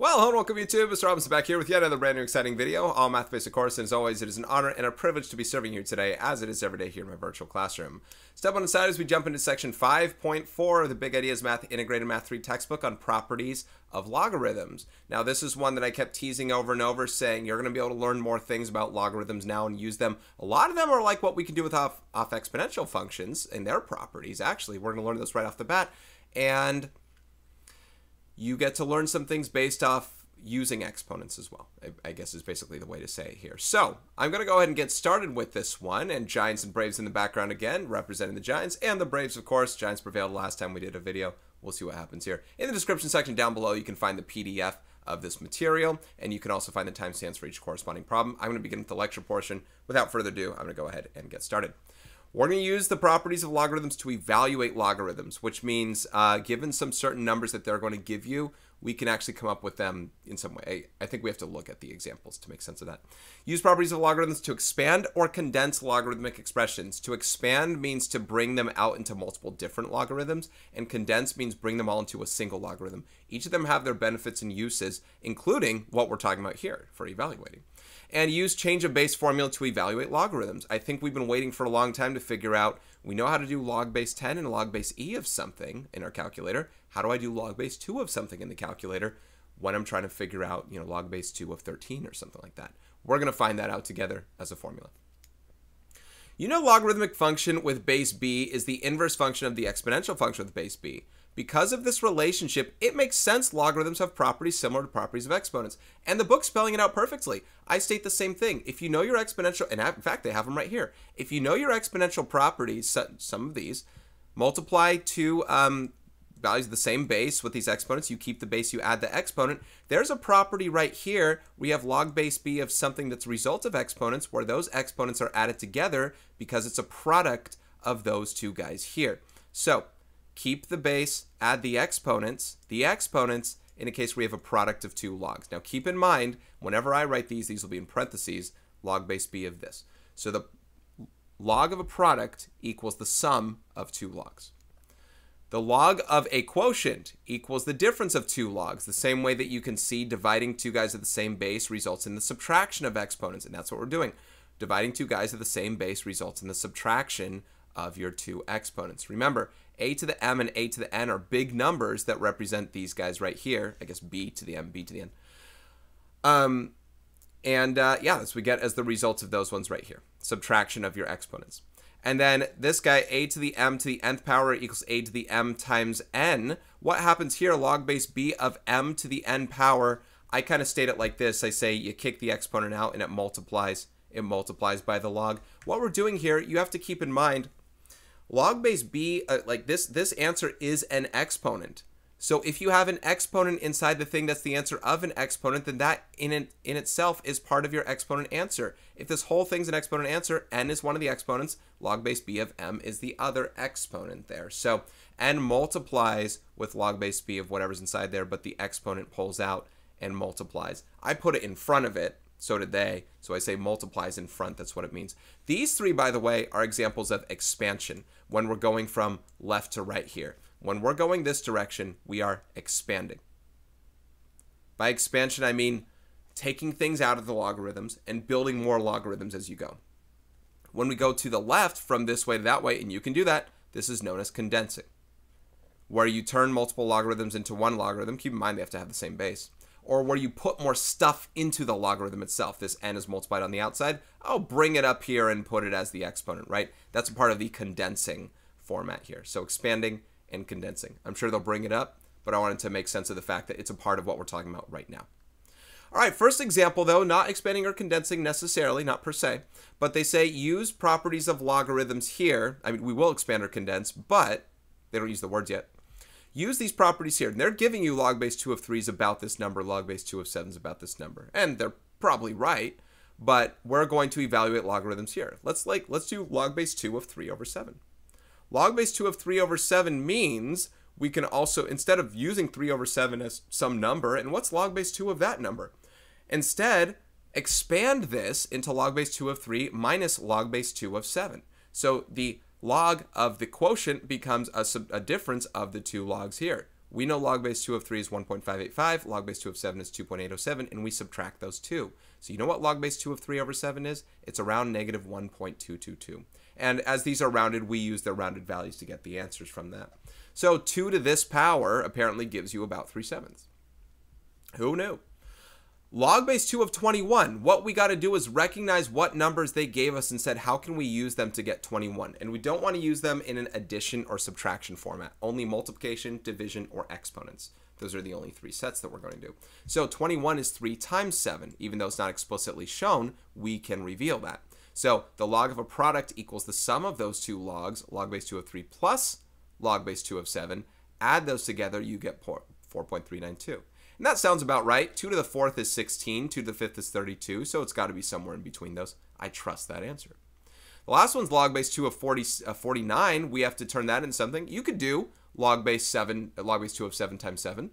Well, hello and welcome YouTube. Mr. Robinson back here with yet another brand new exciting video, all math based of course, and as always it is an honor and a privilege to be serving you today as it is every day here in my virtual classroom. Step one aside as we jump into section 5.4 of the Big Ideas Math Integrated Math 3 textbook on properties of logarithms. Now this is one that I kept teasing over and over, saying you're going to be able to learn more things about logarithms now and use them. A lot of them are like what we can do with off exponential functions and their properties. Actually, we're going to learn this right off the bat, and you get to learn some things based off using exponents as well, I guess is basically the way to say it here. So I'm going to go ahead and get started with this one, and Giants and Braves in the background again, representing the Giants and the Braves, of course. Giants prevailed last time we did a video. We'll see what happens here. In the description section down below, you can find the PDF of this material, and you can also find the timestamps for each corresponding problem. I'm going to begin with the lecture portion. Without further ado, I'm going to go ahead and get started. We're going to use the properties of logarithms to evaluate logarithms, which means given some certain numbers that they're going to give you, we can actually come up with them in some way. I think we have to look at the examples to make sense of that. Use properties of logarithms to expand or condense logarithmic expressions. To expand means to bring them out into multiple different logarithms, and condense means bring them all into a single logarithm. Each of them have their benefits and uses, including what we're talking about here for evaluating. And use change of base formula to evaluate logarithms. I think we've been waiting for a long time to figure out, we know how to do log base 10 and log base e of something in our calculator. How do I do log base 2 of something in the calculator when I'm trying to figure out, log base 2 of 13 or something like that? We're going to find that out together as a formula. Logarithmic function with base b is the inverse function of the exponential function with base b. Because of this relationship, it makes sense logarithms have properties similar to properties of exponents. And the book's spelling it out perfectly. I state the same thing. If you know your exponential, and in fact, they have them right here. If you know your exponential properties, some of these, multiply two values of the same base with these exponents, you keep the base, you add the exponent. There's a property right here. We have log base b of something that's a result of exponents, where those exponents are added together because it's a product of those two guys here. So keep the base, add the exponents. The exponents, in a case where we have a product of two logs. Now keep in mind, whenever I write these will be in parentheses, log base b of this. So the log of a product equals the sum of two logs. The log of a quotient equals the difference of two logs, the same way that you can see dividing two guys of the same base results in the subtraction of exponents, and that's what we're doing. Dividing two guys of the same base results in the subtraction of your two exponents. Remember, a to the m and a to the n are big numbers that represent these guys right here. I guess b to the m, b to the n. Yeah, that's what we get as the results of those ones right here. Subtraction of your exponents. And then this guy, a to the m to the nth power equals a to the m times n. What happens here? Log base b of m to the n power. I kind of state it like this. I say you kick the exponent out and it multiplies. It multiplies by the log. What we're doing here, you have to keep in mind, log base b, like this answer is an exponent. So if you have an exponent inside the thing that's the answer of an exponent, then that in itself is part of your exponent answer. If this whole thing's an exponent answer, n is one of the exponents, log base b of m is the other exponent there. So n multiplies with log base b of whatever's inside there, but the exponent pulls out and multiplies. I put it in front of it. So did they. So I say multiplies in front. That's what it means. These three, by the way, are examples of expansion when we're going from left to right here. When we're going this direction, we are expanding. By expansion, I mean taking things out of the logarithms and building more logarithms as you go. When we go to the left from this way to that way, and you can do that, this is known as condensing, where you turn multiple logarithms into one logarithm. Keep in mind they have to have the same base. Or where you put more stuff into the logarithm itself. This n is multiplied on the outside. I'll bring it up here and put it as the exponent, right? That's a part of the condensing format here. So expanding and condensing. I'm sure they'll bring it up, but I wanted to make sense of the fact that it's a part of what we're talking about right now. All right, first example though, not expanding or condensing necessarily, not per se, but they say use properties of logarithms here. I mean, we will expand or condense, but they don't use the words yet. Use these properties here. And they're giving you log base 2 of 3 is about this number, log base 2 of 7 is about this number. And they're probably right, but we're going to evaluate logarithms here. Let's do log base 2 of 3 over 7. Log base 2 of 3 over 7 means we can also, instead of using 3 over 7 as some number, and what's log base 2 of that number? Instead, expand this into log base 2 of 3 minus log base 2 of 7. So the log of the quotient becomes a difference of the two logs here. We know log base 2 of 3 is 1.585, log base 2 of 7 is 2.807, and we subtract those two. So you know what log base 2 of 3 over 7 is? It's around negative 1.222. And as these are rounded, we use their rounded values to get the answers from that. So 2 to this power apparently gives you about 3/7. Who knew? Log base 2 of 21, what we got to do is recognize what numbers they gave us and said, how can we use them to get 21? And we don't want to use them in an addition or subtraction format, only multiplication, division, or exponents. Those are the only three sets that we're going to do. So 21 is 3 times 7. Even though it's not explicitly shown, we can reveal that. So the log of a product equals the sum of those two logs, log base 2 of 3 plus log base 2 of 7. Add those together, you get 4.392. And that sounds about right. 2 to the 4th is 16, 2 to the 5th is 32, so it's got to be somewhere in between those. I trust that answer. The last one's log base 2 of 49. We have to turn that into something. You could do log base 2 of 7 times 7,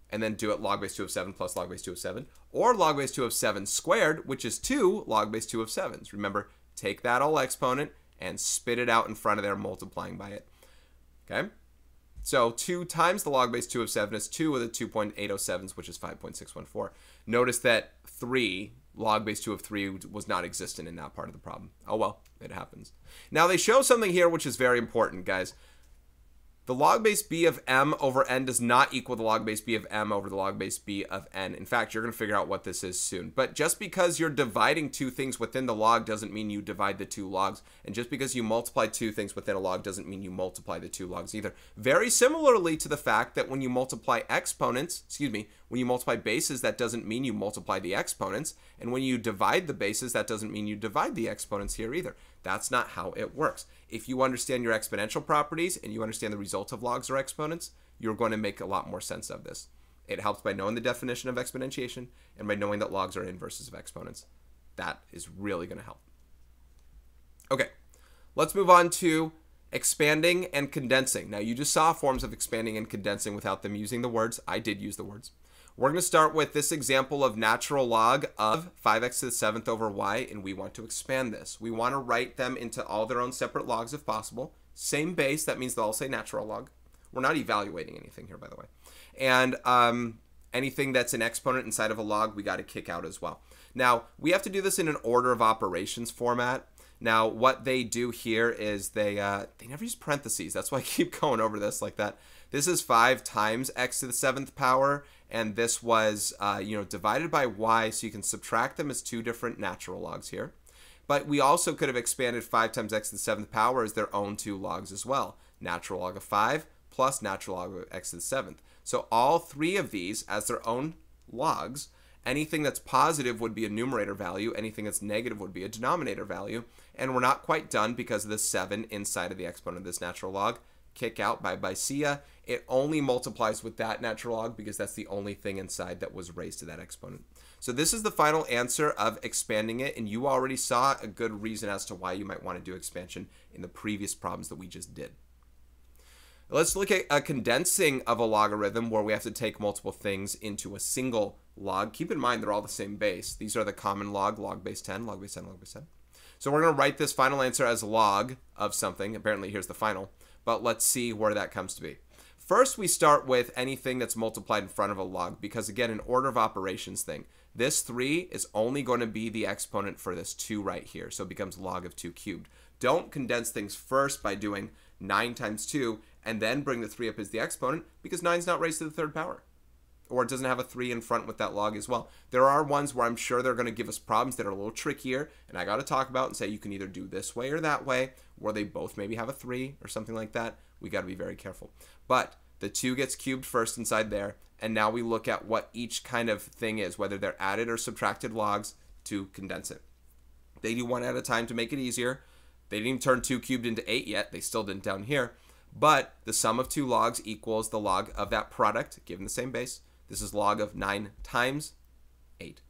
and then do it log base 2 of 7 plus log base 2 of 7, or log base 2 of 7 squared, which is 2 log base 2 of 7s. Remember, take that whole exponent and spit it out in front of there, multiplying by it. Okay? So 2 times the log base 2 of 7 is 2 with the 2.807s, which is 5.614. Notice that 3, log base 2 of 3, was not existent in that part of the problem. Oh well, it happens. Now they show something here which is very important, guys. The log base b of m over n does not equal the log base b of m over the log base b of n. In fact, you're going to figure out what this is soon. But just because you're dividing two things within the log doesn't mean you divide the two logs. And just because you multiply two things within a log doesn't mean you multiply the two logs either. Very similarly to the fact that when you multiply when you multiply bases, that doesn't mean you multiply the exponents. And when you divide the bases, that doesn't mean you divide the exponents here either. That's not how it works. If you understand your exponential properties and you understand the result of logs or exponents, you're going to make a lot more sense of this. It helps by knowing the definition of exponentiation and by knowing that logs are inverses of exponents. That is really going to help. Okay, let's move on to expanding and condensing. Now, you just saw forms of expanding and condensing without them using the words. I did use the words. We're going to start with this example of natural log of 5x to the 7th over y, and we want to expand this. We want to write them into all their own separate logs if possible. Same base, that means they'll all say natural log. We're not evaluating anything here, by the way. And anything that's an exponent inside of a log, we got to kick out as well. Now, we have to do this in an order of operations format. Now, what they do here is they never use parentheses. That's why I keep going over this like that. This is 5 times x to the 7th power, and this was divided by y, so you can subtract them as two different natural logs here. But we also could have expanded 5 times x to the 7th power as their own two logs as well. Natural log of 5 plus natural log of x to the 7th. So all three of these as their own logs. Anything that's positive would be a numerator value. Anything that's negative would be a denominator value. And we're not quite done because of the 7 inside of the exponent of this natural log. Kick out, bye-bye, see ya. It only multiplies with that natural log because that's the only thing inside that was raised to that exponent. So this is the final answer of expanding it, and you already saw a good reason as to why you might want to do expansion in the previous problems that we just did. Let's look at a condensing of a logarithm where we have to take multiple things into a single log. Keep in mind they're all the same base. These are the common log base 10, log base 10, log base 10. So we're going to write this final answer as log of something. Apparently here's the final, but let's see where that comes to be. First, we start with anything that's multiplied in front of a log because, again, an order of operations thing. This 3 is only going to be the exponent for this 2 right here, so it becomes log of 2 cubed. Don't condense things first by doing 9 times 2 and then bring the 3 up as the exponent because 9 is not raised to the 3rd power. Or it doesn't have a 3 in front with that log as well. There are ones where I'm sure they're going to give us problems that are a little trickier, and I got to talk about and say you can either do this way or that way, where they both maybe have a 3 or something like that. We got to be very careful. But the 2 gets cubed first inside there, and now we look at what each kind of thing is, whether they're added or subtracted logs to condense it. They do one at a time to make it easier. They didn't even turn 2 cubed into 8 yet. They still didn't down here. But the sum of two logs equals the log of that product, given the same base. This is log of 9 times 8.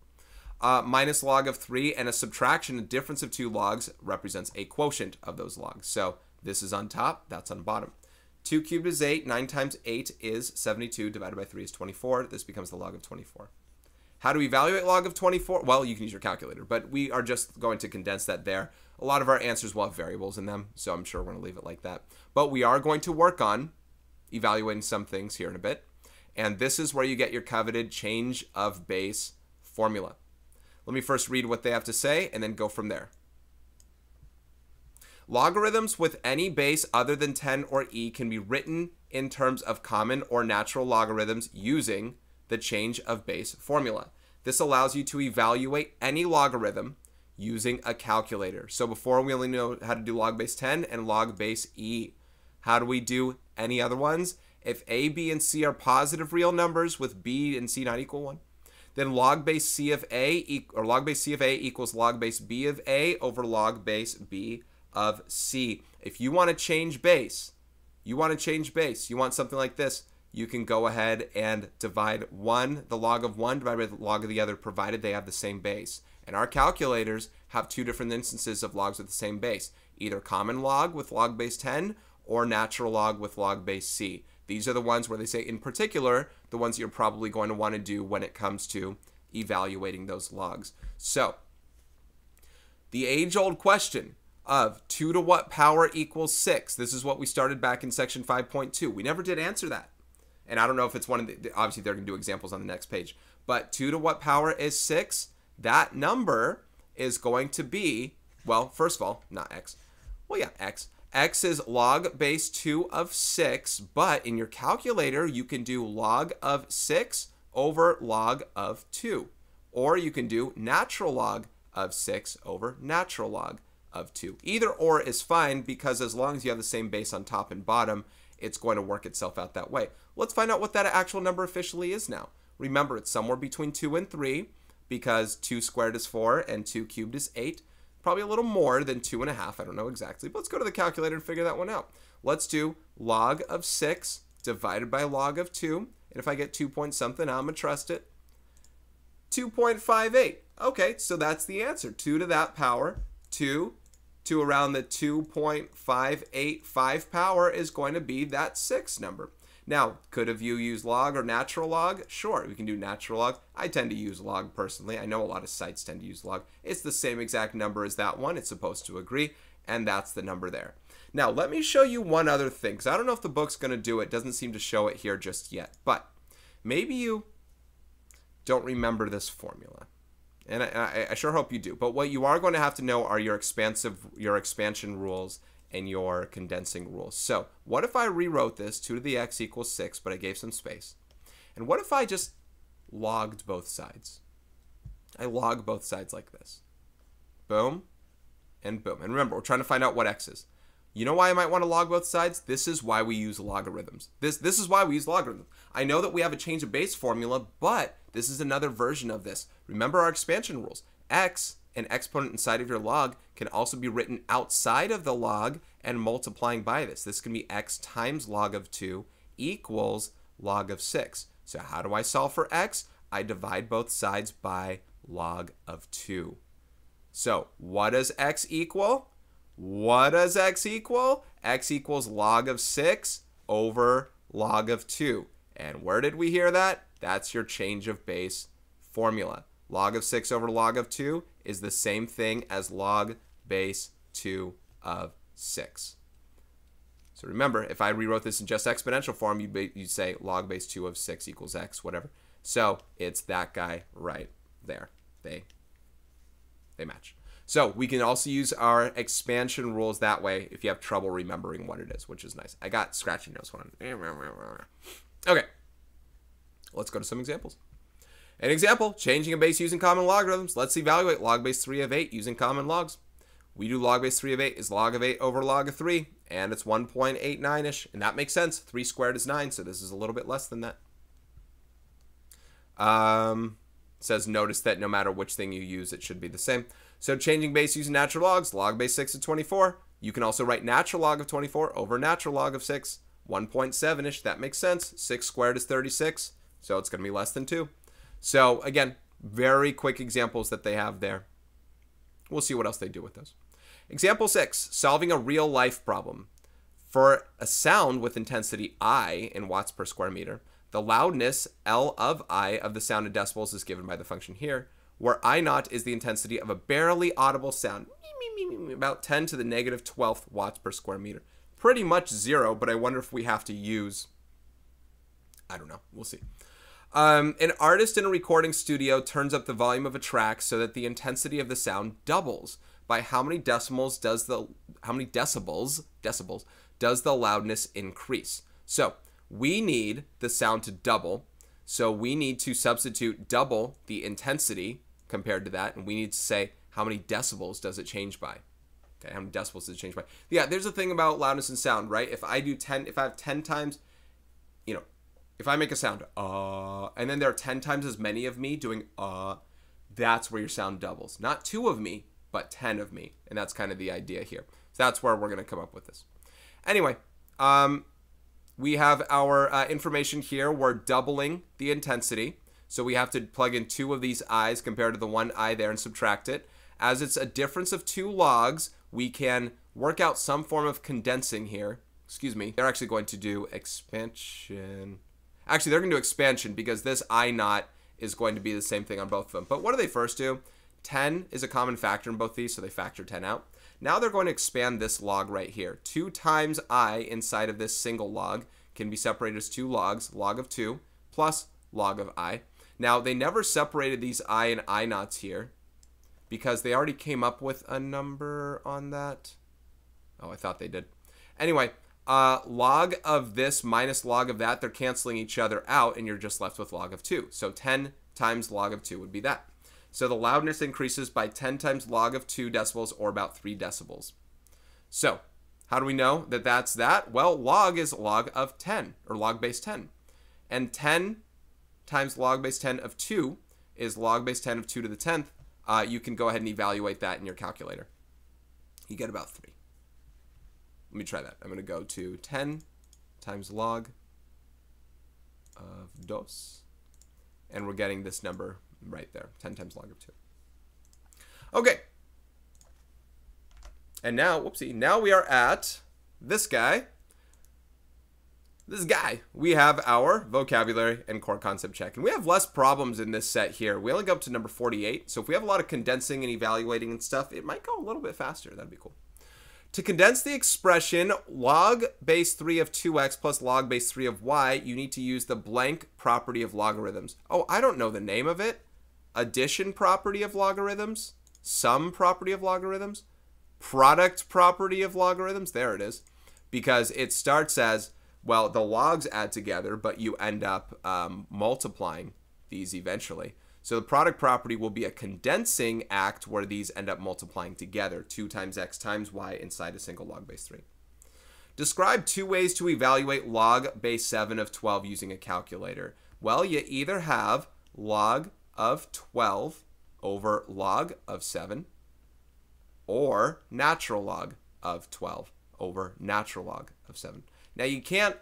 Minus log of 3, and a subtraction, a difference of two logs, represents a quotient of those logs. So this is on top, that's on bottom. 2 cubed is 8, 9 times 8 is 72, divided by 3 is 24. This becomes the log of 24. How do we evaluate log of 24? Well, you can use your calculator, but we are just going to condense that there. A lot of our answers will have variables in them, so I'm sure we're going to leave it like that. But we are going to work on evaluating some things here in a bit. And this is where you get your coveted change of base formula. Let me first read what they have to say and then go from there. Logarithms with any base other than 10 or e can be written in terms of common or natural logarithms using the change of base formula. This allows you to evaluate any logarithm using a calculator. So before we only know how to do log base 10 and log base e. How do we do any other ones? If a, b, and c are positive real numbers with b and c not equal 1, then log base c of a or log base c of a equals log base b of a over log base b of c. If you want to change base, you want something like this, you can go ahead and divide the log of one divided by the log of the other, provided they have the same base. And our calculators have two different instances of logs with the same base, either common log with log base 10 or natural log with log base c. These are the ones where they say, in particular, the ones you're probably going to want to do when it comes to evaluating those logs. So, the age-old question of 2 to what power equals 6. This is what we started back in section 5.2. We never did answer that. And I don't know if it's one of the, obviously they're going to do examples on the next page. But 2 to what power is 6? That number is going to be, well, first of all, not x. Well, yeah, x. X is log base 2 of 6, but in your calculator, you can do log of 6 over log of 2. Or you can do natural log of 6 over natural log of 2. Either or is fine, because as long as you have the same base on top and bottom, it's going to work itself out that way. Let's find out what that actual number officially is now. Remember, it's somewhere between 2 and 3, because 2 squared is 4 and 2 cubed is 8. Probably a little more than 2.5. I don't know exactly, but let's go to the calculator and figure that one out. Let's do log of 6 divided by log of 2. And if I get 2 point something, I'm going to trust it. 2.58. Okay, so that's the answer. 2 to that power, 2 to around the 2.585 power is going to be that 6 number. Now, could have you used log or natural log? Sure, we can do natural log. I tend to use log personally. I know a lot of sites tend to use log. It's the same exact number as that one. It's supposed to agree, and that's the number there. Now, let me show you one other thing, because I don't know if the book's going to do it. It doesn't seem to show it here just yet, but maybe you don't remember this formula. And I sure hope you do. But what you are going to have to know are your expansion rules and your condensing rules. So what if I rewrote this 2 to the x equals 6, but I gave some space? And what if I just logged both sides? I log both sides like this. Boom and boom. And remember, we're trying to find out what x is. You know why I might want to log both sides? This is why we use logarithms. This is why we use logarithms. I know that we have a change of base formula, but this is another version of this. Remember our expansion rules. X, an exponent inside of your log, can also be written outside of the log and multiplying by this. This can be x times log of 2 equals log of 6. So how do I solve for x? I divide both sides by log of 2. So what does x equal? What does x equal? X equals log of 6 over log of 2. And where did we hear that? That's your change of base formula. Log of 6 over log of 2 is the same thing as log base 2 of 6. So remember, if I rewrote this in just exponential form, you'd say log base 2 of 6 equals x, whatever. So it's that guy right there. They match. So we can also use our expansion rules that way if you have trouble remembering what it is, which is nice. I got scratchy nose one. Okay, let's go to some examples. An example, changing a base using common logarithms. Let's evaluate log base 3 of 8 using common logs. We do log base 3 of 8 is log of 8 over log of 3, and it's 1.89-ish, and that makes sense. 3 squared is 9, so this is a little bit less than that. Says notice that no matter which thing you use, it should be the same. So changing base using natural logs, log base 6 of 24. You can also write natural log of 24 over natural log of 6, 1.7-ish. That makes sense. 6 squared is 36, so it's going to be less than 2. So again, very quick examples that they have there. We'll see what else they do with those. Example 6, solving a real life problem. For a sound with intensity I in watts per square meter, the loudness L of I of the sound in decibels is given by the function here, where I naught is the intensity of a barely audible sound, about 10 to the negative 12th watts per square meter. Pretty much 0, but I wonder if we have to use I don't know. We'll see. An artist in a recording studio turns up the volume of a track so that the intensity of the sound doubles. By how many decibels does the loudness increase? So we need the sound to double. So we need to substitute double the intensity compared to that, and we need to say how many decibels does it change by. Okay, how many decibels does it change by? Yeah, there's a thing about loudness and sound, right? If I have 10 times, you know, if I make a sound, and then there are 10 times as many of me doing, that's where your sound doubles. Not 2 of me, but 10 of me. And that's kind of the idea here. So that's where we're going to come up with this. Anyway, we have our information here. We're doubling the intensity. So we have to plug in 2 of these i's compared to the 1 I there and subtract it. As it's a difference of 2 logs, we can work out some form of condensing here. Excuse me. They're actually going to do expansion. Actually, they're going to do expansion because this I naught is going to be the same thing on both of them. But what do they first do? 10 is a common factor in both these, so they factor 10 out. Now they're going to expand this log right here. 2 times I inside of this single log can be separated as 2 logs, log of 2 plus log of I. Now, they never separated these I and I naughts here because they already came up with a number on that. Oh, I thought they did. Anyway, log of this minus log of that, they're canceling each other out, and you're just left with log of 2. So 10 times log of 2 would be that. So the loudness increases by 10 times log of 2 decibels, or about 3 decibels. So how do we know that that's that? Well, log is log of 10, or log base 10. And 10 times log base 10 of 2 is log base 10 of 2 to the 10th. You can go ahead and evaluate that in your calculator. You get about 3. Let me try that. I'm going to go to 10 times log of 2. And we're getting this number right there. 10 times log of 2. Okay. And now, whoopsie, now we are at this guy. We have our vocabulary and core concept check. And we have less problems in this set here. We only go up to number 48. So if we have a lot of condensing and evaluating and stuff, it might go a little bit faster. That'd be cool. To condense the expression log base 3 of 2x plus log base 3 of y, you need to use the blank property of logarithms. Oh, I don't know the name of it. Addition property of logarithms. Sum property of logarithms. Product property of logarithms. There it is. Because it starts as, well, the logs add together, but you end up multiplying these eventually. So the product property will be a condensing act where these end up multiplying together, 2 times x times y inside a single log base 3. Describe 2 ways to evaluate log base 7 of 12 using a calculator. Well, you either have log of 12 over log of 7 or natural log of 12 over natural log of 7. Now, you can't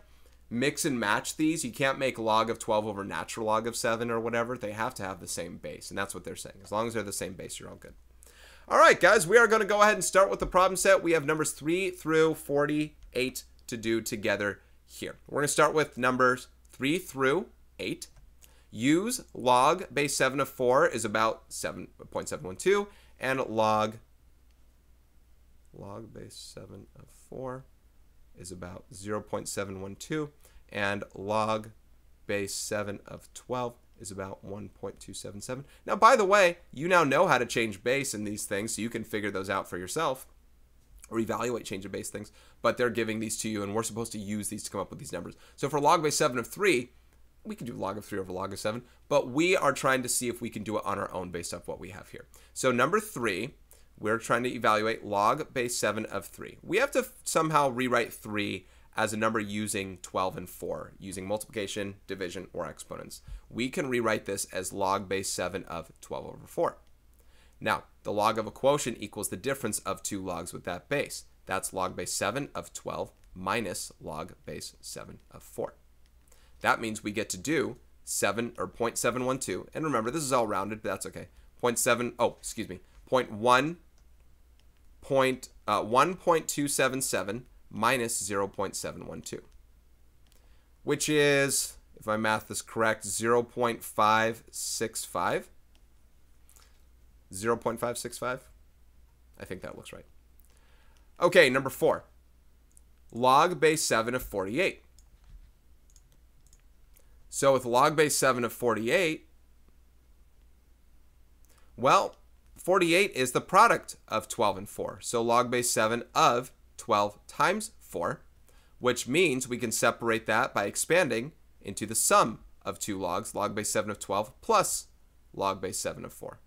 mix and match these. You can't make log of 12 over natural log of 7 or whatever. They have to have the same base, and that's what they're saying. As long as they're the same base, you're all good. All right, guys, we are going to go ahead and start with the problem set. We have numbers 3 through 48 to do together here. We're going to start with numbers 3 through 8. Use log base 7 of 4 is about 7.712, and log base 7 of 4 is about 0.712, and log base 7 of 12 is about 1.277. Now, by the way, you now know how to change base in these things, so you can figure those out for yourself or evaluate change of base things, but they're giving these to you, and we're supposed to use these to come up with these numbers. So for log base 7 of 3, we can do log of 3 over log of 7, but we are trying to see if we can do it on our own based off what we have here. So number 3, we're trying to evaluate log base 7 of 3. We have to somehow rewrite 3 as a number using 12 and 4, using multiplication, division, or exponents. We can rewrite this as log base 7 of 12 over 4. Now, the log of a quotient equals the difference of 2 logs with that base. That's log base 7 of 12 minus log base 7 of 4. That means we get to do 7 or 0.712, and remember, this is all rounded, but that's okay. 1.277 minus 0.712, which is, if my math is correct, 0.565. 0.565? I think that looks right. Okay, number 4. Log base 7 of 48. So with log base 7 of 48, well, 48 is the product of 12 and 4. So log base 7 of 12 times 4, which means we can separate that by expanding into the sum of two logs, log base 7 of 12 plus log base 7 of 4.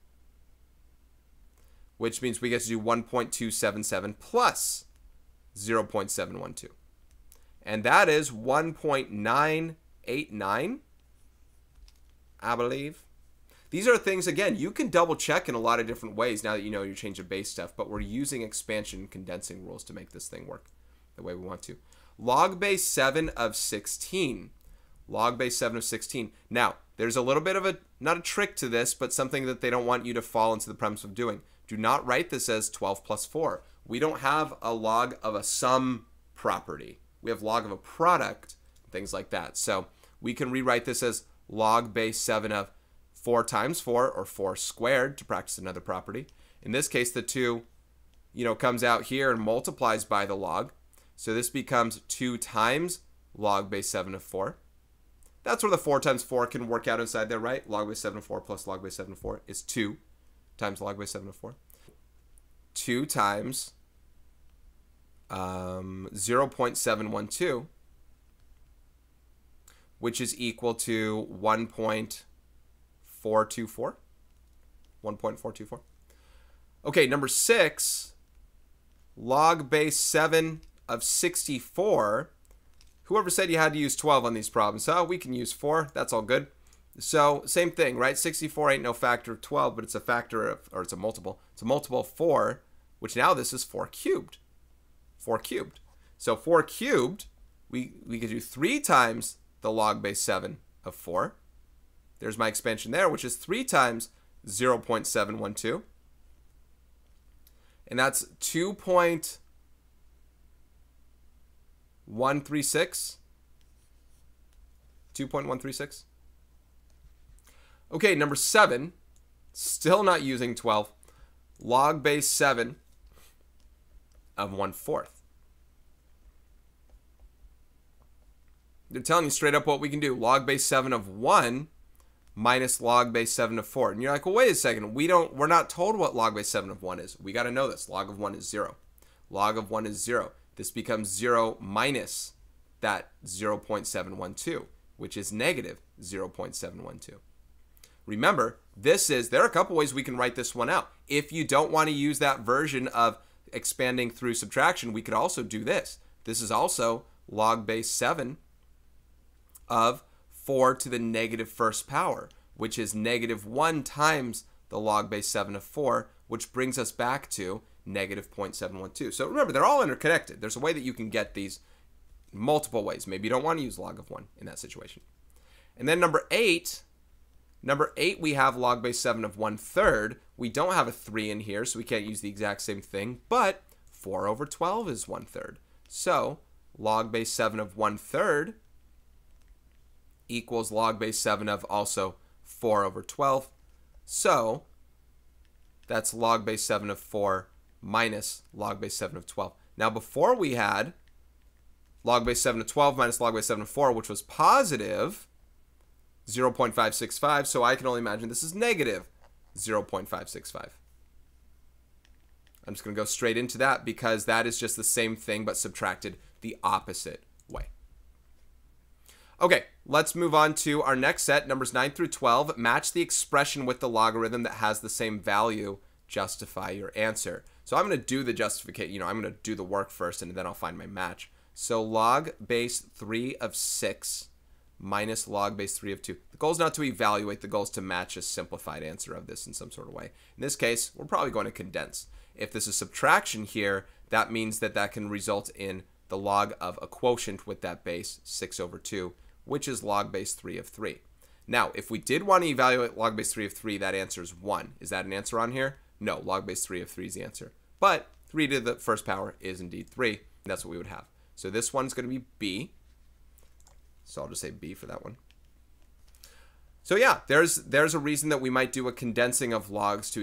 Which means we get to do 1.277 plus 0.712. And that is 1.989, I believe. These are things, again, you can double check in a lot of different ways now that you know you're changing base stuff, but we're using expansion and condensing rules to make this thing work the way we want to. Log base 7 of 16. Log base 7 of 16. Now, there's a little bit of a, not a trick to this, but something that they don't want you to fall into the premise of doing. Do not write this as 12 plus 4. We don't have a log of a sum property. We have log of a product, things like that. So we can rewrite this as log base 7 of 4 times 4, or 4 squared, to practice another property. In this case, the 2, comes out here and multiplies by the log. So this becomes 2 times log base 7 of 4. That's where the 4 times 4 can work out inside there, right? Log base 7 of 4 plus log base 7 of 4 is 2 times log base 7 of 4. 2 times 0.712, which is equal to 1.424. 1.424. Okay, number 6, log base 7 of 64. Whoever said you had to use 12 on these problems? So we can use 4. That's all good. So same thing, right? 64 ain't no factor of 12, but it's a factor of, or it's a multiple. It's a multiple of 4, which now this is 4 cubed. 4 cubed. So 4 cubed, we could do 3 times the log base 7 of 4. There's my expansion there, which is 3 times 0.712. And that's 2.136. 2.136. Okay, number 7, still not using 12. Log base 7 of 1/4. They're telling you straight up what we can do. Log base 7 of 1 minus log base 7 of 4. And you're like, well, wait a second. We're not told what log base 7 of 1 is. We got to know this. Log of 1 is 0. Log of 1 is 0. This becomes 0 minus that 0.712, which is negative 0.712. Remember, there are a couple ways we can write this one out. If you don't want to use that version of expanding through subtraction, we could also do this. This is also log base 7 of 4 to the negative first power, which is negative 1 times the log base 7 of 4, which brings us back to negative 0.712. So remember, they're all interconnected. There's a way that you can get these multiple ways. Maybe you don't want to use log of 1 in that situation. And then number 8, we have log base 7 of 1/3. We don't have a 3 in here, so we can't use the exact same thing, but 4 over 12 is 1/3. So log base 7 of 1/3 equals log base 7 of also 4 over 12. So that's log base 7 of 4 minus log base 7 of 12. Now before we had log base 7 of 12 minus log base 7 of 4, which was positive 0.565, so I can only imagine this is negative 0.565. I'm just going to go straight into that because that is just the same thing but subtracted the opposite way. Okay, let's move on to our next set, numbers 9 through 12. Match the expression with the logarithm that has the same value. Justify your answer. So I'm going to do the justification, I'm going to do the work first and then I'll find my match. So log base 3 of 6 minus log base 3 of 2. The goal is not to evaluate, the goal is to match a simplified answer of this in some sort of way. In this case, we're probably going to condense. If this is subtraction here, that means that that can result in the log of a quotient with that base, 6 over 2, which is log base 3 of 3. Now, if we did want to evaluate log base 3 of 3, that answer is 1. Is that an answer on here? No, log base 3 of 3 is the answer. But 3 to the first power is indeed 3, and that's what we would have. So this one's going to be B. So I'll just say B for that one. So yeah, there's a reason that we might do a condensing of logs to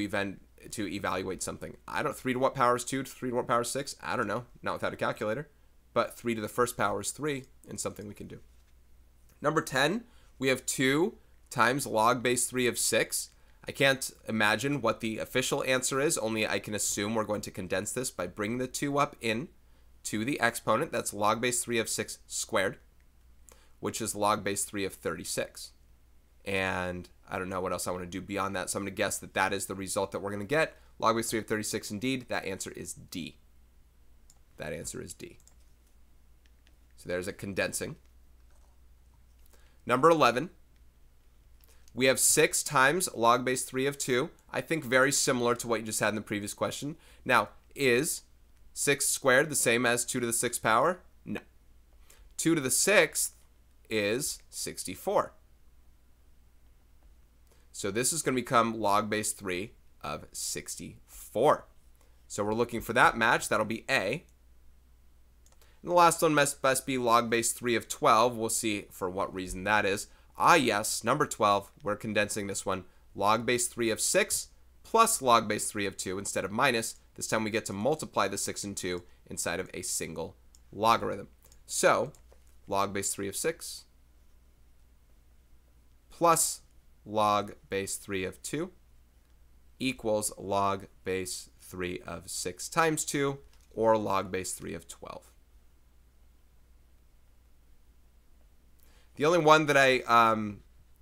evaluate something. 3 to what power is 2? 3 to what power is 6? I don't know. Not without a calculator. But 3 to the first power is 3, and something we can do. Number 10, We have 2 times log base 3 of 6. I can't imagine what the official answer is, only I can assume we're going to condense this by bringing the 2 up in to the exponent. That's log base 3 of 6 squared, which is log base 3 of 36. And I don't know what else I want to do beyond that, so I'm going to guess that that is the result that we're going to get. Log base 3 of 36 indeed. That answer is D. That answer is D. So there's a condensing. Number 11. We have 6 times log base 3 of 2. I think very similar to what you just had in the previous question. Now, is 6 squared the same as 2 to the 6th power? No. 2 to the 6th is 64. So this is going to become log base 3 of 64. So we're looking for that match. That'll be A. And the last one must be log base 3 of 12. We'll see for what reason that is. Ah, yes, number 12. We're condensing this one. Log base 3 of 6 plus log base 3 of 2 instead of minus. This time we get to multiply the 6 and 2 inside of a single logarithm. So, log base 3 of 6 plus log base 3 of 2 equals log base 3 of 6 times 2, or log base 3 of 12. The only one that I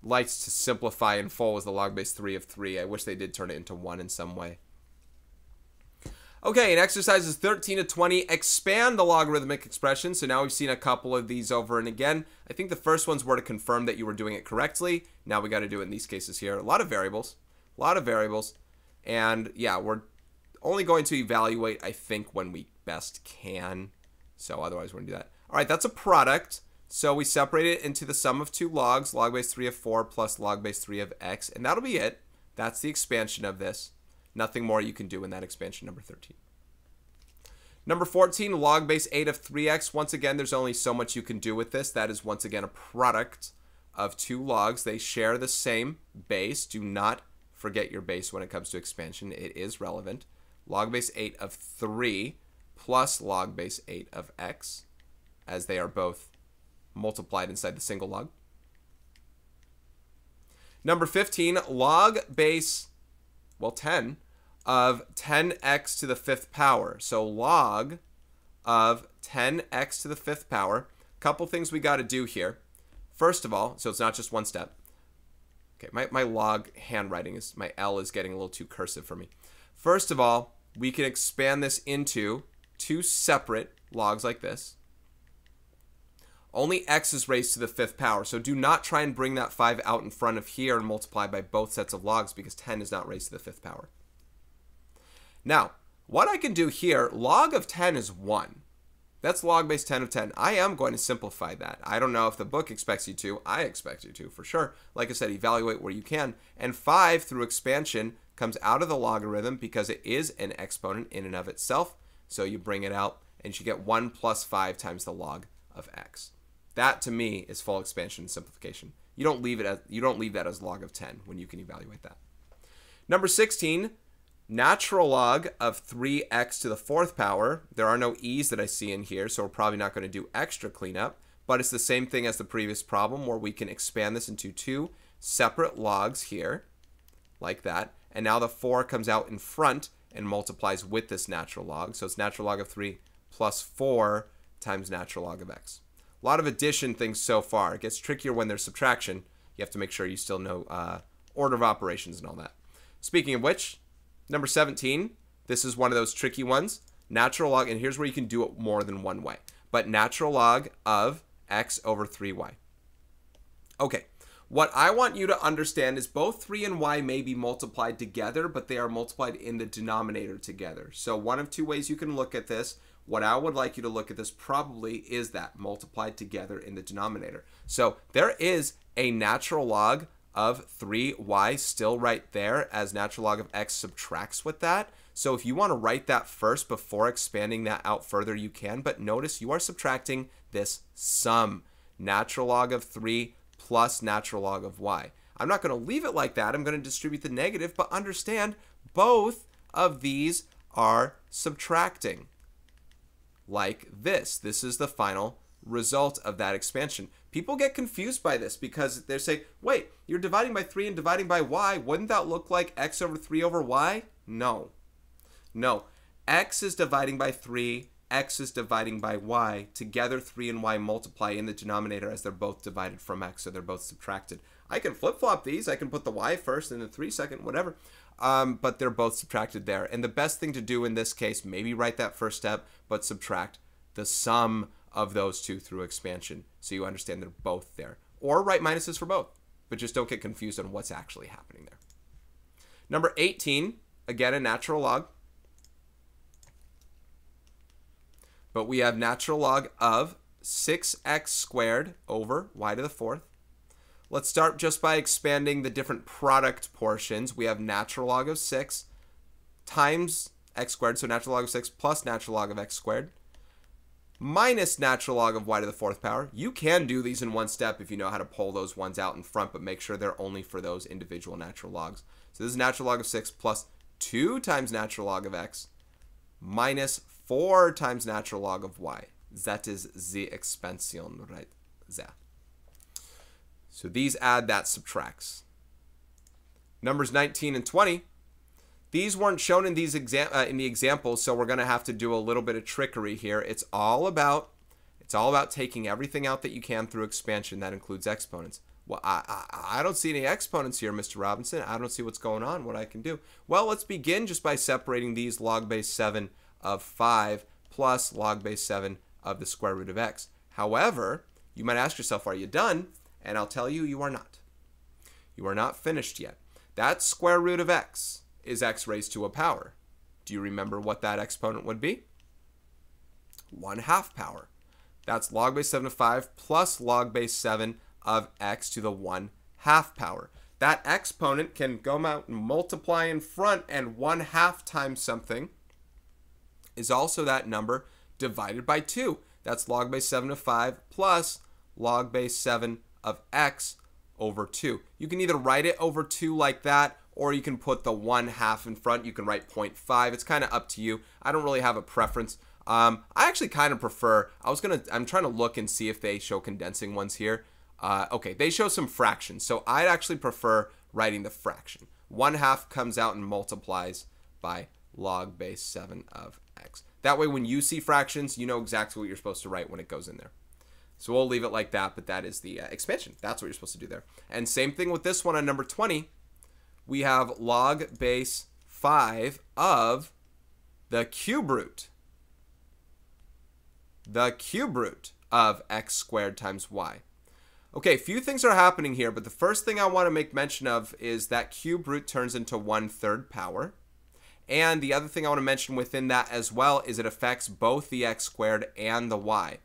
liked to simplify in full was the log base 3 of 3. I wish they did turn it into 1 in some way. Okay, in exercises 13 to 20, expand the logarithmic expression. So now we've seen a couple of these over and again. I think the first ones were to confirm that you were doing it correctly. Now we got to do it in these cases here. A lot of variables. And yeah, we're only going to evaluate, I think, when we best can. So otherwise we're going to do that. All right, that's a product. So we separate it into the sum of 2 logs, log base 3 of 4 plus log base 3 of x, and that'll be it. That's the expansion of this. Nothing more you can do in that expansion, number 13. Number 14, log base 8 of 3x. Once again, there's only so much you can do with this. That is, once again, a product of 2 logs. They share the same base. Do not forget your base when it comes to expansion. It is relevant. Log base 8 of 3 plus log base 8 of x, as they are both multiplied inside the single log. Number 15, log base, 10 of 10x to the 5th power. So log of 10x to the 5th power. Couple things we got to do here. First of all, so it's not just one step. Okay, my log handwriting is, my L is getting a little too cursive for me. First of all, we can expand this into 2 separate logs like this. Only x is raised to the 5th power, so do not try and bring that 5 out in front of here and multiply by both sets of logs, because 10 is not raised to the 5th power. Now, what I can do here, log of 10 is 1. That's log base 10 of 10. I am going to simplify that. I don't know if the book expects you to. I expect you to, for sure. Like I said, evaluate where you can. And 5 through expansion comes out of the logarithm because it is an exponent in and of itself. So you bring it out and you get 1 plus 5 times the log of x. That, to me, is full expansion and simplification. You don't leave that as log of 10 when you can evaluate that. Number 16, natural log of 3x to the 4th power. There are no e's that I see in here, so we're probably not going to do extra cleanup. But it's the same thing as the previous problem, where we can expand this into 2 separate logs here, like that. And now the 4 comes out in front and multiplies with this natural log. So it's natural log of 3 plus 4 times natural log of x. A lot of addition things so far. It gets trickier when there's subtraction. You have to make sure you still know order of operations and all that. Speaking of which, number 17, this is one of those tricky ones. Natural log, and here's where you can do it more than one way. But natural log of x over 3y. Okay, what I want you to understand is both 3 and y may be multiplied together, but they are multiplied in the denominator together. So one of 2 ways you can look at this. What I would like you to look at this probably is that multiplied together in the denominator. So there is a natural log of 3y still right there, as natural log of x subtracts with that. So if you want to write that first before expanding that out further, you can. But notice you are subtracting this sum. Natural log of 3 plus natural log of y. I'm not going to leave it like that. I'm going to distribute the negative, but understand both of these are subtracting. Like this. This is the final result of that expansion. People get confused by this because they say, wait, you're dividing by 3 and dividing by y. Wouldn't that look like x over 3 over y? No. No. X is dividing by 3, x is dividing by y. Together, 3 and y multiply in the denominator as they're both divided from x, so they're both subtracted. I can flip-flop these. I can put the y first and the 3 second, whatever. But they're both subtracted there. And the best thing to do in this case, maybe write that first step, but subtract the sum of those two through expansion so you understand they're both there. Or write minuses for both, but just don't get confused on what's actually happening there. Number 18, again, a natural log. But we have natural log of 6x squared over y to the 4th. Let's start just by expanding the different product portions. We have natural log of 6 times x squared, so natural log of 6 plus natural log of x squared, minus natural log of y to the 4th power. You can do these in one step if you know how to pull those ones out in front, but make sure they're only for those individual natural logs. So this is natural log of 6 plus 2 times natural log of x minus 4 times natural log of y. That is the expansion right there. So these add, that subtracts. Numbers 19 and 20. These weren't shown in these in the examples, so we're going to have to do a little bit of trickery here. It's all about taking everything out that you can through expansion. That includes exponents. Well, I don't see any exponents here, Mr. Robinson. I don't see what's going on, what I can do. Well, let's begin just by separating these log base 7 of 5 plus log base 7 of the square root of x. However, you might ask yourself, are you done? And I'll tell you, you are not. You are not finished yet. That square root of x is x raised to a power. Do you remember what that exponent would be? 1/2 power. That's log base 7 of 5 plus log base 7 of x to the 1/2 power. That exponent can go out and multiply in front, and 1/2 times something is also that number divided by 2. That's log base 7 of 5 plus log base 7 of x over 2. You can either write it over 2 like that, or you can put the 1/2 in front. You can write 0.5. It's kind of up to you. I don't really have a preference. I actually kind of prefer, I'm trying to look and see if they show condensing ones here. Okay, they show some fractions. So I'd actually prefer writing the fraction. 1/2 comes out and multiplies by log base 7 of x. That way, when you see fractions, you know exactly what you're supposed to write when it goes in there. So we'll leave it like that, but that is the expansion. That's what you're supposed to do there. And same thing with this one on number 20. We have log base 5 of the cube root. The cube root of x squared times y. Okay, a few things are happening here, but the first thing I want to make mention of is that cube root turns into 1/3 power. And the other thing I want to mention within that as well is it affects both the x squared and the y.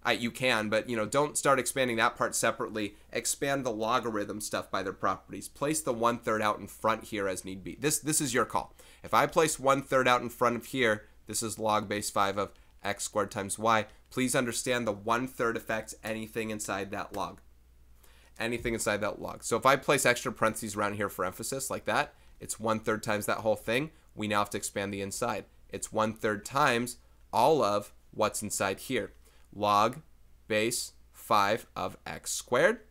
You can, but don't start expanding that part separately. Expand the logarithm stuff by their properties. Place the 1/3 out in front here as need be. This is your call. If I place 1/3 out in front of here, this is log base 5 of x squared times y. Please understand the 1/3 affects anything inside that log. Anything inside that log. So if I place extra parentheses around here for emphasis like that, it's 1/3 times that whole thing. We now have to expand the inside. It's 1/3 times all of what's inside here. Log base 5 of x squared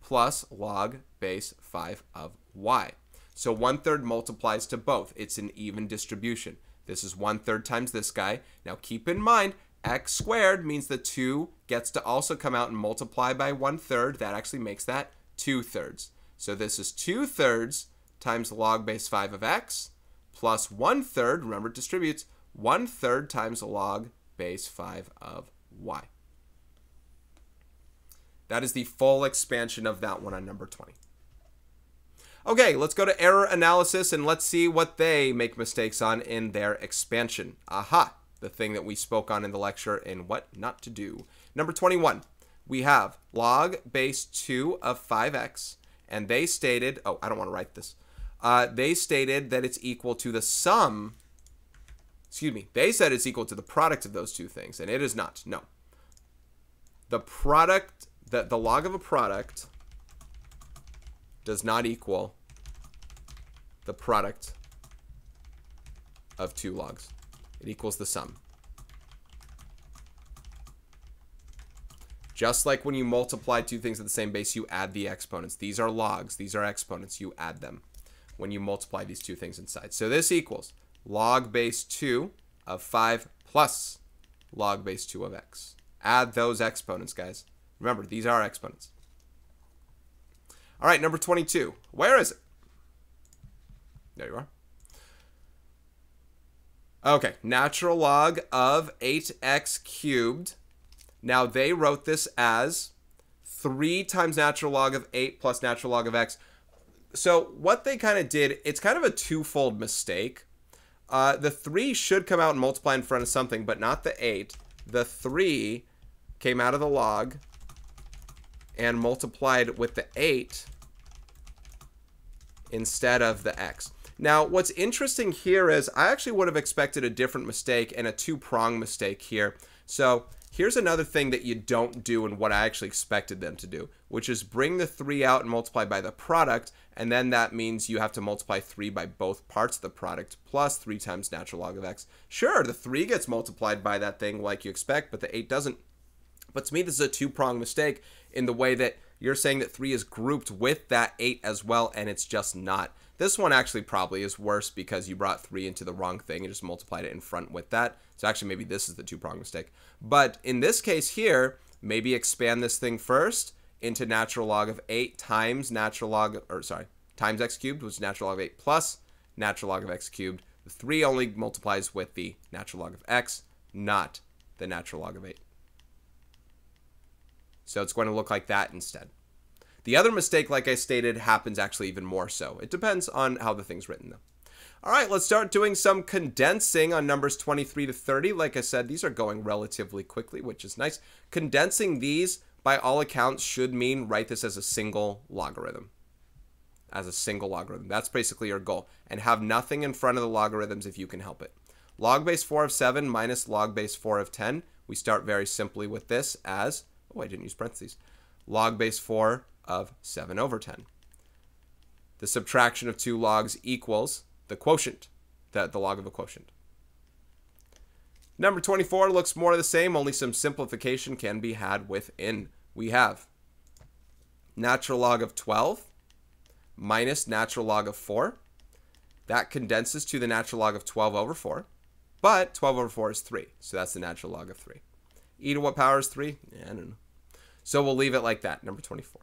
plus log base 5 of y. So 1/3 multiplies to both. It's an even distribution. This is 1/3 times this guy. Now keep in mind, x squared means the 2 gets to also come out and multiply by 1/3. That actually makes that 2/3. So this is 2/3 times log base 5 of x plus 1/3, remember it distributes, 1/3 times log base 5 of y. That is the full expansion of that one on number 20. Okay, let's go to error analysis and let's see what they make mistakes on in their expansion. Aha, the thing that we spoke on in the lecture in what not to do. Number 21, we have log base 2 of 5x, and they stated, oh, I don't want to write this. They stated that it's equal to the sum, they said it's equal to the product of those two things, and it is not, no. The product, the log of a product does not equal the product of two logs. It equals the sum. Just like when you multiply two things at the same base, you add the exponents. These are logs. These are exponents. You add them when you multiply these two things inside. So this equals log base 2 of 5 plus log base 2 of x. Add those exponents, guys. Remember, these are exponents. All right, number 22. Where is it? There you are. Okay, natural log of 8x cubed. Now, they wrote this as 3 times natural log of 8 plus natural log of x. So what they kind of did, it's kind of a twofold mistake. The 3 should come out and multiply in front of something, but not the 8. The 3 came out of the log and multiplied with the 8 instead of the x. Now, what's interesting here is I actually would have expected a different mistake and a two-prong mistake here. So here's another thing that you don't do and what I actually expected them to do, which is bring the 3 out and multiply by the product, and then that means you have to multiply 3 by both parts of the product, plus 3 times natural log of x. Sure, the 3 gets multiplied by that thing like you expect, but the 8 doesn't. But to me, this is a two-prong mistake in the way that you're saying that 3 is grouped with that 8 as well, and it's just not. This one actually probably is worse because you brought 3 into the wrong thing and just multiplied it in front with that. So actually maybe this is the two-prong mistake. But in this case here, maybe expand this thing first into natural log of 8 times natural log, or sorry, times x cubed, which is natural log of 8 plus natural log of x cubed. The 3 only multiplies with the natural log of x, not the natural log of 8. So it's going to look like that instead. The other mistake, like I stated, happens actually even more so. It depends on how the thing's written, though. All right, let's start doing some condensing on numbers 23 to 30. Like I said, these are going relatively quickly, which is nice. Condensing these, by all accounts, should mean write this as a single logarithm. As a single logarithm. That's basically your goal. And have nothing in front of the logarithms if you can help it. Log base 4 of 7 minus log base 4 of 10. We start very simply with this as, oh, I didn't use parentheses, log base 4 of 7 over 10. The subtraction of two logs equals the quotient, the log of a quotient. Number 24 looks more the same, only some simplification can be had within. We have natural log of 12 minus natural log of 4. That condenses to the natural log of 12 over 4, but 12 over 4 is 3, so that's the natural log of 3. E to what power is 3? Yeah, I don't know. So we'll leave it like that, number 24.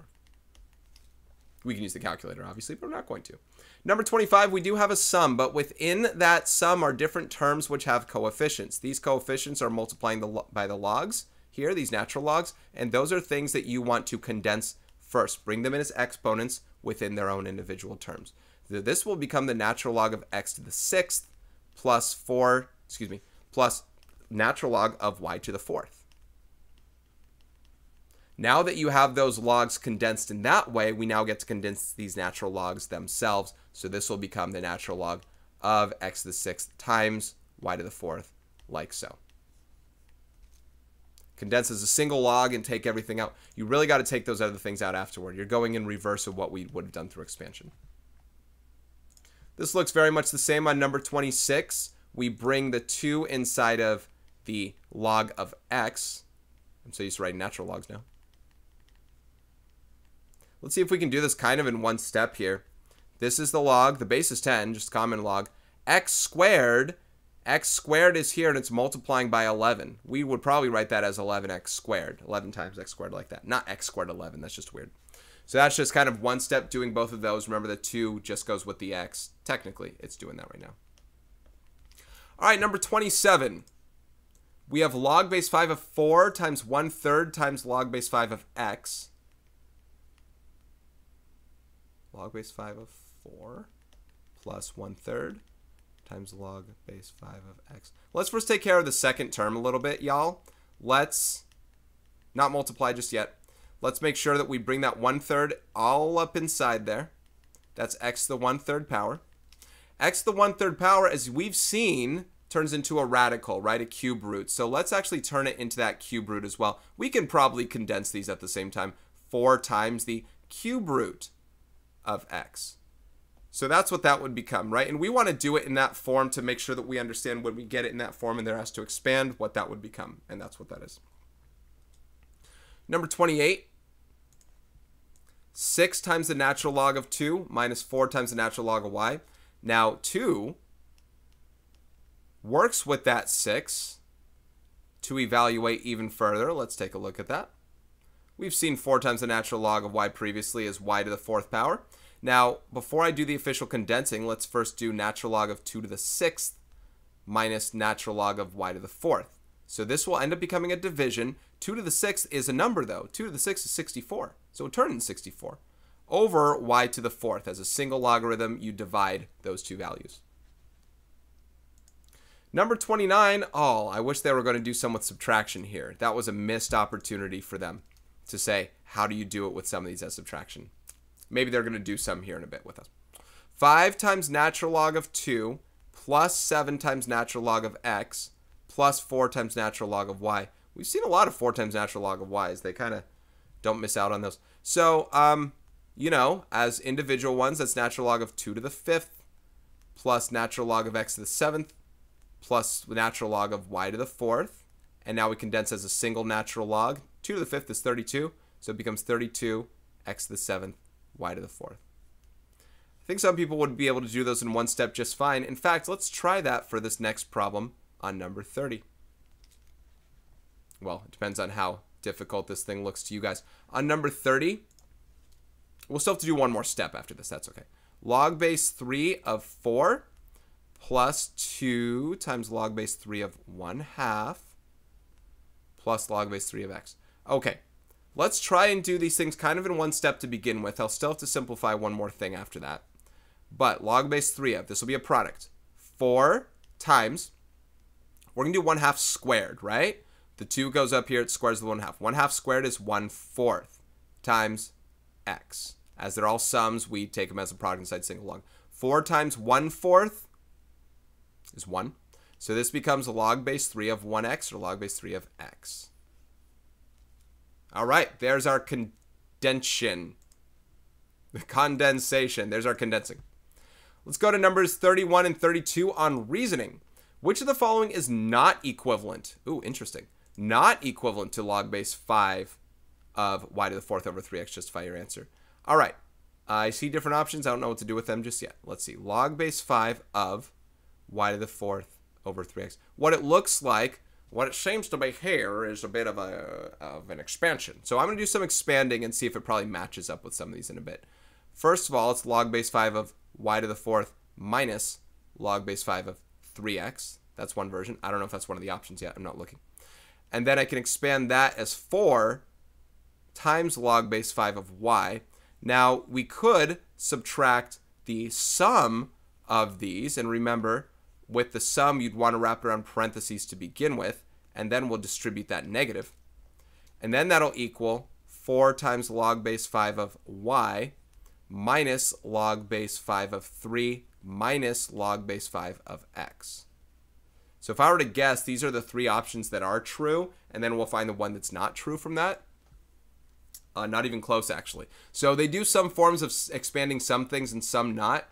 We can use the calculator, obviously, but we're not going to. Number 25, we do have a sum, but within that sum are different terms which have coefficients. These coefficients are multiplying by the logs here, these natural logs, and those are things that you want to condense first. Bring them in as exponents within their own individual terms. This will become the natural log of x to the 6th plus plus natural log of y to the 4th. Now that you have those logs condensed in that way, we now get to condense these natural logs themselves. So this will become the natural log of x to the 6th times y to the 4th, like so. Condense as a single log and take everything out. You really got to take those other things out afterward. You're going in reverse of what we would have done through expansion. This looks very much the same on number 26. We bring the 2 inside of the log of x. I'm so used to writing natural logs now. Let's see if we can do this kind of in one step here. This is the log. The base is 10, just common log. X squared is here, and it's multiplying by 11. We would probably write that as 11x squared. 11 times x squared like that. Not x squared 11. That's just weird. So that's just kind of one step doing both of those. Remember, the 2 just goes with the x. Technically, it's doing that right now. All right, number 27. We have log base 5 of 4 times 1/3 times log base 5 of x. Log base 5 of 4 plus 1/3 times log base 5 of x. Let's first take care of the second term a little bit, y'all. Let's not multiply just yet. Let's make sure that we bring that 1/3 all up inside there. That's x to the 1/3 power. X to the 1/3 power, as we've seen, turns into a radical, right? A cube root. So let's actually turn it into that cube root as well. We can probably condense these at the same time. 4 times the cube root of x. So that's what that would become, right? And we want to do it in that form to make sure that we understand when we get it in that form and they're asked to expand what that would become. And that's what that is. Number 28. 6 times the natural log of 2 minus 4 times the natural log of y. Now, 2 works with that 6 to evaluate even further. Let's take a look at that. We've seen 4 times the natural log of y previously as y to the 4th power. Now, before I do the official condensing, let's first do natural log of 2 to the 6th minus natural log of y to the 4th. So this will end up becoming a division. 2 to the 6th is a number, though. 2 to the 6th is 64. So it turned into 64. Over y to the 4th. As a single logarithm, you divide those two values. Number 29. Oh, I wish they were going to do some with subtraction here. That was a missed opportunity for them to say, how do you do it with some of these as subtraction? Maybe they're going to do some here in a bit with us. 5 times natural log of 2 plus 7 times natural log of x plus 4 times natural log of y. We've seen a lot of 4 times natural log of y's. They kind of don't miss out on those. So, you know, as individual ones, that's natural log of 2 to the 5th plus natural log of x to the 7th plus natural log of y to the 4th. And now we condense as a single natural log. 2 to the 5th is 32, so it becomes 32 x to the 7th, y to the 4th. I think some people would be able to do those in one step just fine. In fact, let's try that for this next problem on number 30. Well, it depends on how difficult this thing looks to you guys. On number 30, we'll still have to do one more step after this. That's okay. Log base 3 of 4 plus 2 times log base 3 of 1/2 plus log base 3 of x. Okay, let's try and do these things kind of in one step to begin with. I'll still have to simplify one more thing after that. But log base 3 of, this will be a product. 4 times, we're going to do 1/2 squared, right? The 2 goes up here, it squares the 1/2. 1/2 squared is 1/4 times x. As they're all sums, we take them as a product inside single log. 4 times 1/4 is 1. So this becomes log base 3 of 1x or log base 3 of x. All right, there's our condensation. There's our condensing. Let's go to numbers 31 and 32 on reasoning. Which of the following is not equivalent? Ooh, interesting. Not equivalent to log base 5 of y to the 4th over 3x. Justify your answer. All right. I see different options. I don't know what to do with them just yet. Let's see. Log base 5 of y to the 4th over 3x. What it looks like, what it seems to be here is a bit of an expansion. So I'm going to do some expanding and see if it probably matches up with some of these in a bit. First of all, it's log base 5 of y to the 4th minus log base 5 of 3x. That's one version. I don't know if that's one of the options yet. I'm not looking. And then I can expand that as 4 times log base 5 of y. Now, we could subtract the sum of these. And remember, with the sum, you'd want to wrap it around parentheses to begin with. And then we'll distribute that negative. And then that'll equal 4 times log base 5 of y minus log base 5 of 3 minus log base 5 of x. So if I were to guess, these are the 3 options that are true, and then we'll find the one that's not true from that. Not even close, actually. So they do some forms of expanding some things and some not.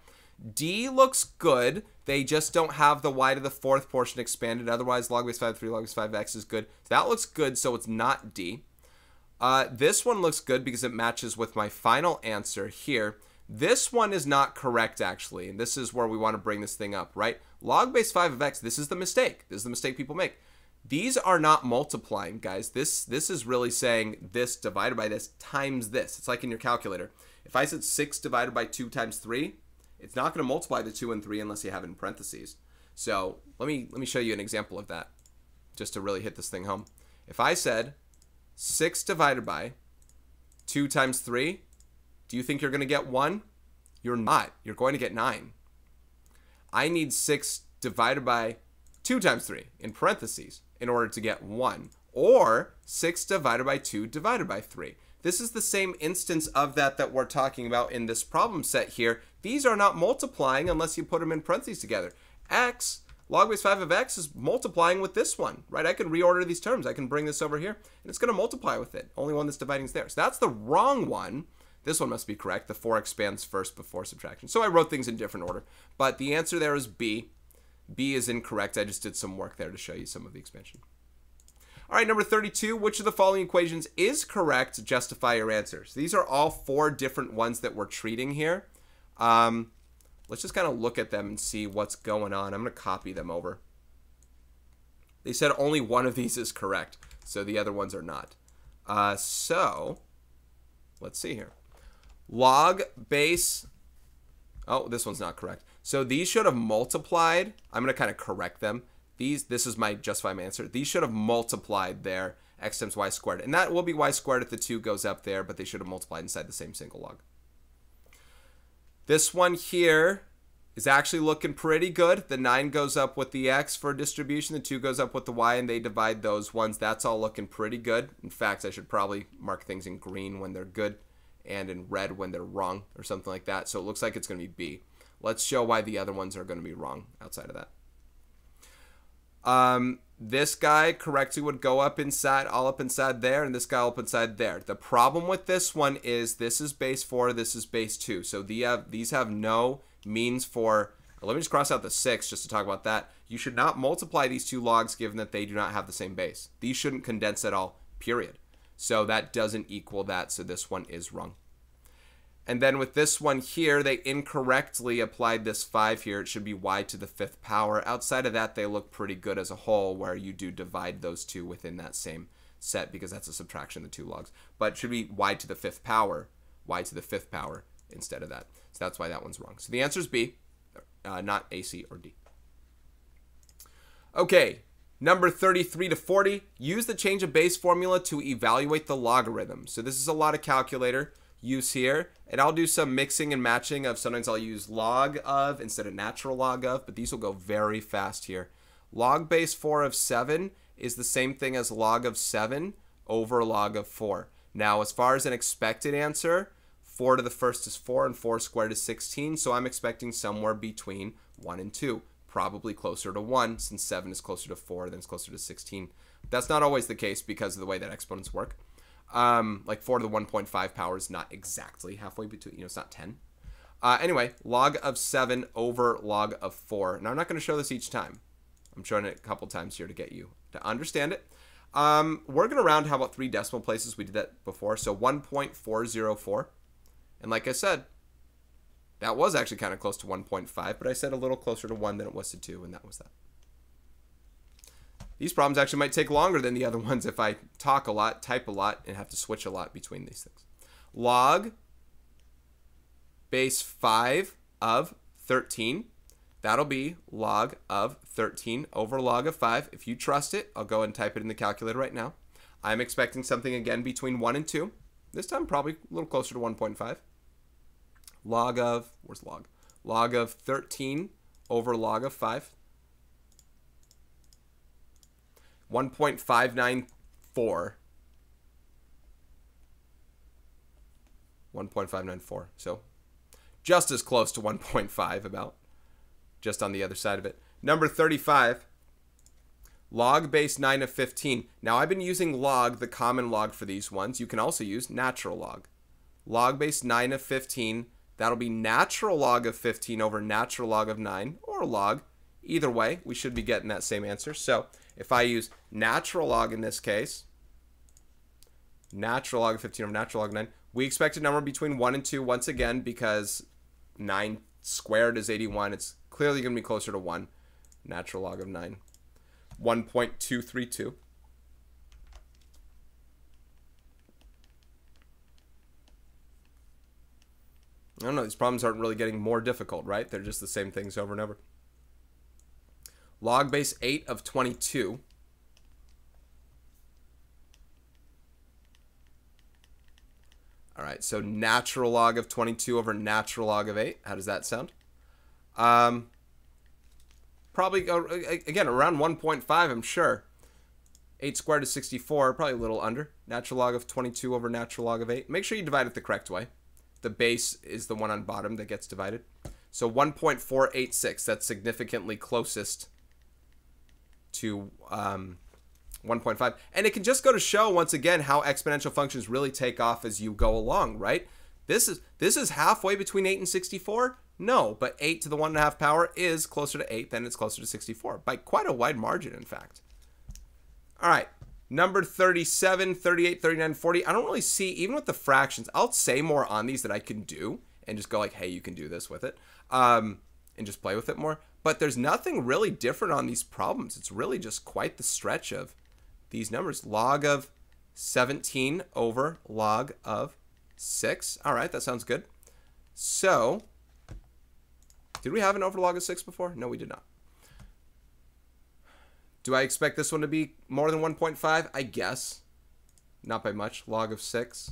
D looks good. They just don't have the y to the 4th portion expanded. Otherwise, log base 5 of 3, log base 5 of x is good. So that looks good, so it's not D. This one looks good because it matches with my final answer here. This one is not correct, actually, and this is where we want to bring this thing up, right? Log base 5 of x, this is the mistake. This is the mistake people make. These are not multiplying, guys. This is really saying this divided by this times this. It's like in your calculator. If I said 6 divided by 2 times 3, it's not going to multiply the 2 and 3 unless you have it in parentheses. So let me show you an example of that just to really hit this thing home. If I said 6 divided by 2 times 3, do you think you're going to get 1? You're not. You're going to get 9. I need 6 divided by 2 times 3 in parentheses in order to get 1. Or 6 divided by 2 divided by 3. This is the same instance of that we're talking about in this problem set here. These are not multiplying unless you put them in parentheses together. X, log base 5 of x is multiplying with this one, right? I can reorder these terms. I can bring this over here, and it's going to multiply with it. Only one that's dividing is there. So that's the wrong one. This one must be correct. The 4 expands first before subtraction. So I wrote things in different order. But the answer there is B. B is incorrect. I just did some work there to show you some of the expansion. All right, number 32, which of the following equations is correct? Justify your answers. These are all 4 different ones that we're treating here. Let's just kind of look at them and see what's going on. I'm going to copy them over. They said only one of these is correct, so the other ones are not. So let's see here. Log base. Oh, this one's not correct. So these should have multiplied. I'm going to kind of correct them. This is my justify my answer. These should have multiplied their x times y squared. And that will be y squared if the 2 goes up there, but they should have multiplied inside the same single log. This one here is actually looking pretty good. The 9 goes up with the x for distribution. The 2 goes up with the y, and they divide those ones. That's all looking pretty good. In fact, I should probably mark things in green when they're good and in red when they're wrong or something like that. So it looks like it's going to be B. Let's show why the other ones are going to be wrong outside of that. This guy correctly would go up inside, all up inside there, and this guy all up inside there. The problem with this one is this is base 4, this is base 2. So these have no means for, let me just cross out the 6 just to talk about that. You should not multiply these 2 logs given that they do not have the same base. These shouldn't condense at all, period. So that doesn't equal that, so this one is wrong. And then with this one here, they incorrectly applied this 5 here. It should be y to the 5th power. Outside of that, they look pretty good as a whole, where you do divide those 2 within that same set because that's a subtraction of the 2 logs. But it should be y to the 5th power, instead of that. So that's why that one's wrong. So the answer is B, not A, C, or D. Okay, number 33 to 40. Use the change of base formula to evaluate the logarithm. So this is a lot of calculator use here, and I'll do some mixing and matching of, sometimes I'll use log of instead of natural log of, but these will go very fast here. Log base 4 of 7 is the same thing as log of 7 over log of 4. Now, as far as an expected answer, 4 to the first is 4 and 4 squared is 16, so I'm expecting somewhere between 1 and 2, probably closer to 1 since 7 is closer to 4 than it's closer to 16. That's not always the case because of the way that exponents work. Like 4 to the 1.5 power is not exactly halfway between, it's not 10. Anyway, log of 7 over log of 4. Now, I'm not going to show this each time. I'm showing it a couple times here to get you to understand it. We're going to round, how about 3 decimal places? We did that before. So 1.404. And like I said, that was actually kind of close to 1.5, but I said a little closer to 1 than it was to 2, and that was that. These problems actually might take longer than the other ones if I talk a lot, type a lot, and have to switch a lot between these things. Log base 5 of 13. That'll be log of 13 over log of 5. If you trust it, I'll go and type it in the calculator right now. I'm expecting something again between 1 and 2. This time probably a little closer to 1.5. Log of, where's log? Log of 13 over log of 5. 1.594. 1.594. So just as close to 1.5 about. Just on the other side of it. Number 35. Log base 9 of 15. Now I've been using log, the common log for these ones. You can also use natural log. Log base 9 of 15. That'll be natural log of 15 over natural log of 9, or log. Either way, we should be getting that same answer. So if I use natural log in this case, natural log of 15 over natural log of 9, we expect a number between 1 and 2 once again because 9 squared is 81. It's clearly going to be closer to 1. Natural log of 9. 1.232. I don't know, these problems aren't really getting more difficult, right? They're just the same things over and over. Log base 8 of 22. All right, so natural log of 22 over natural log of 8. How does that sound? Probably, again, around 1.5, I'm sure. 8 squared is 64, probably a little under. Natural log of 22 over natural log of 8. Make sure you divide it the correct way. The base is the one on bottom that gets divided. So 1.486, that's significantly closest to 1.5. And it can just go to show, once again, how exponential functions really take off as you go along, right? This is halfway between 8 and 64? No, but 8 to the 1.5 power is closer to 8 than it's closer to 64, by quite a wide margin, in fact. All right, Number 37, 38, 39, 40. I don't really see, even with the fractions, I'll say more on these that I can do and just go like, hey, you can do this with it. And just play with it more. But there's nothing really different on these problems. It's really just quite the stretch of these numbers. Log of 17 over log of 6. All right, that sounds good. So, did we have an over log of 6 before? No, we did not. Do I expect this one to be more than 1.5? I guess. Not by much. Log of 6.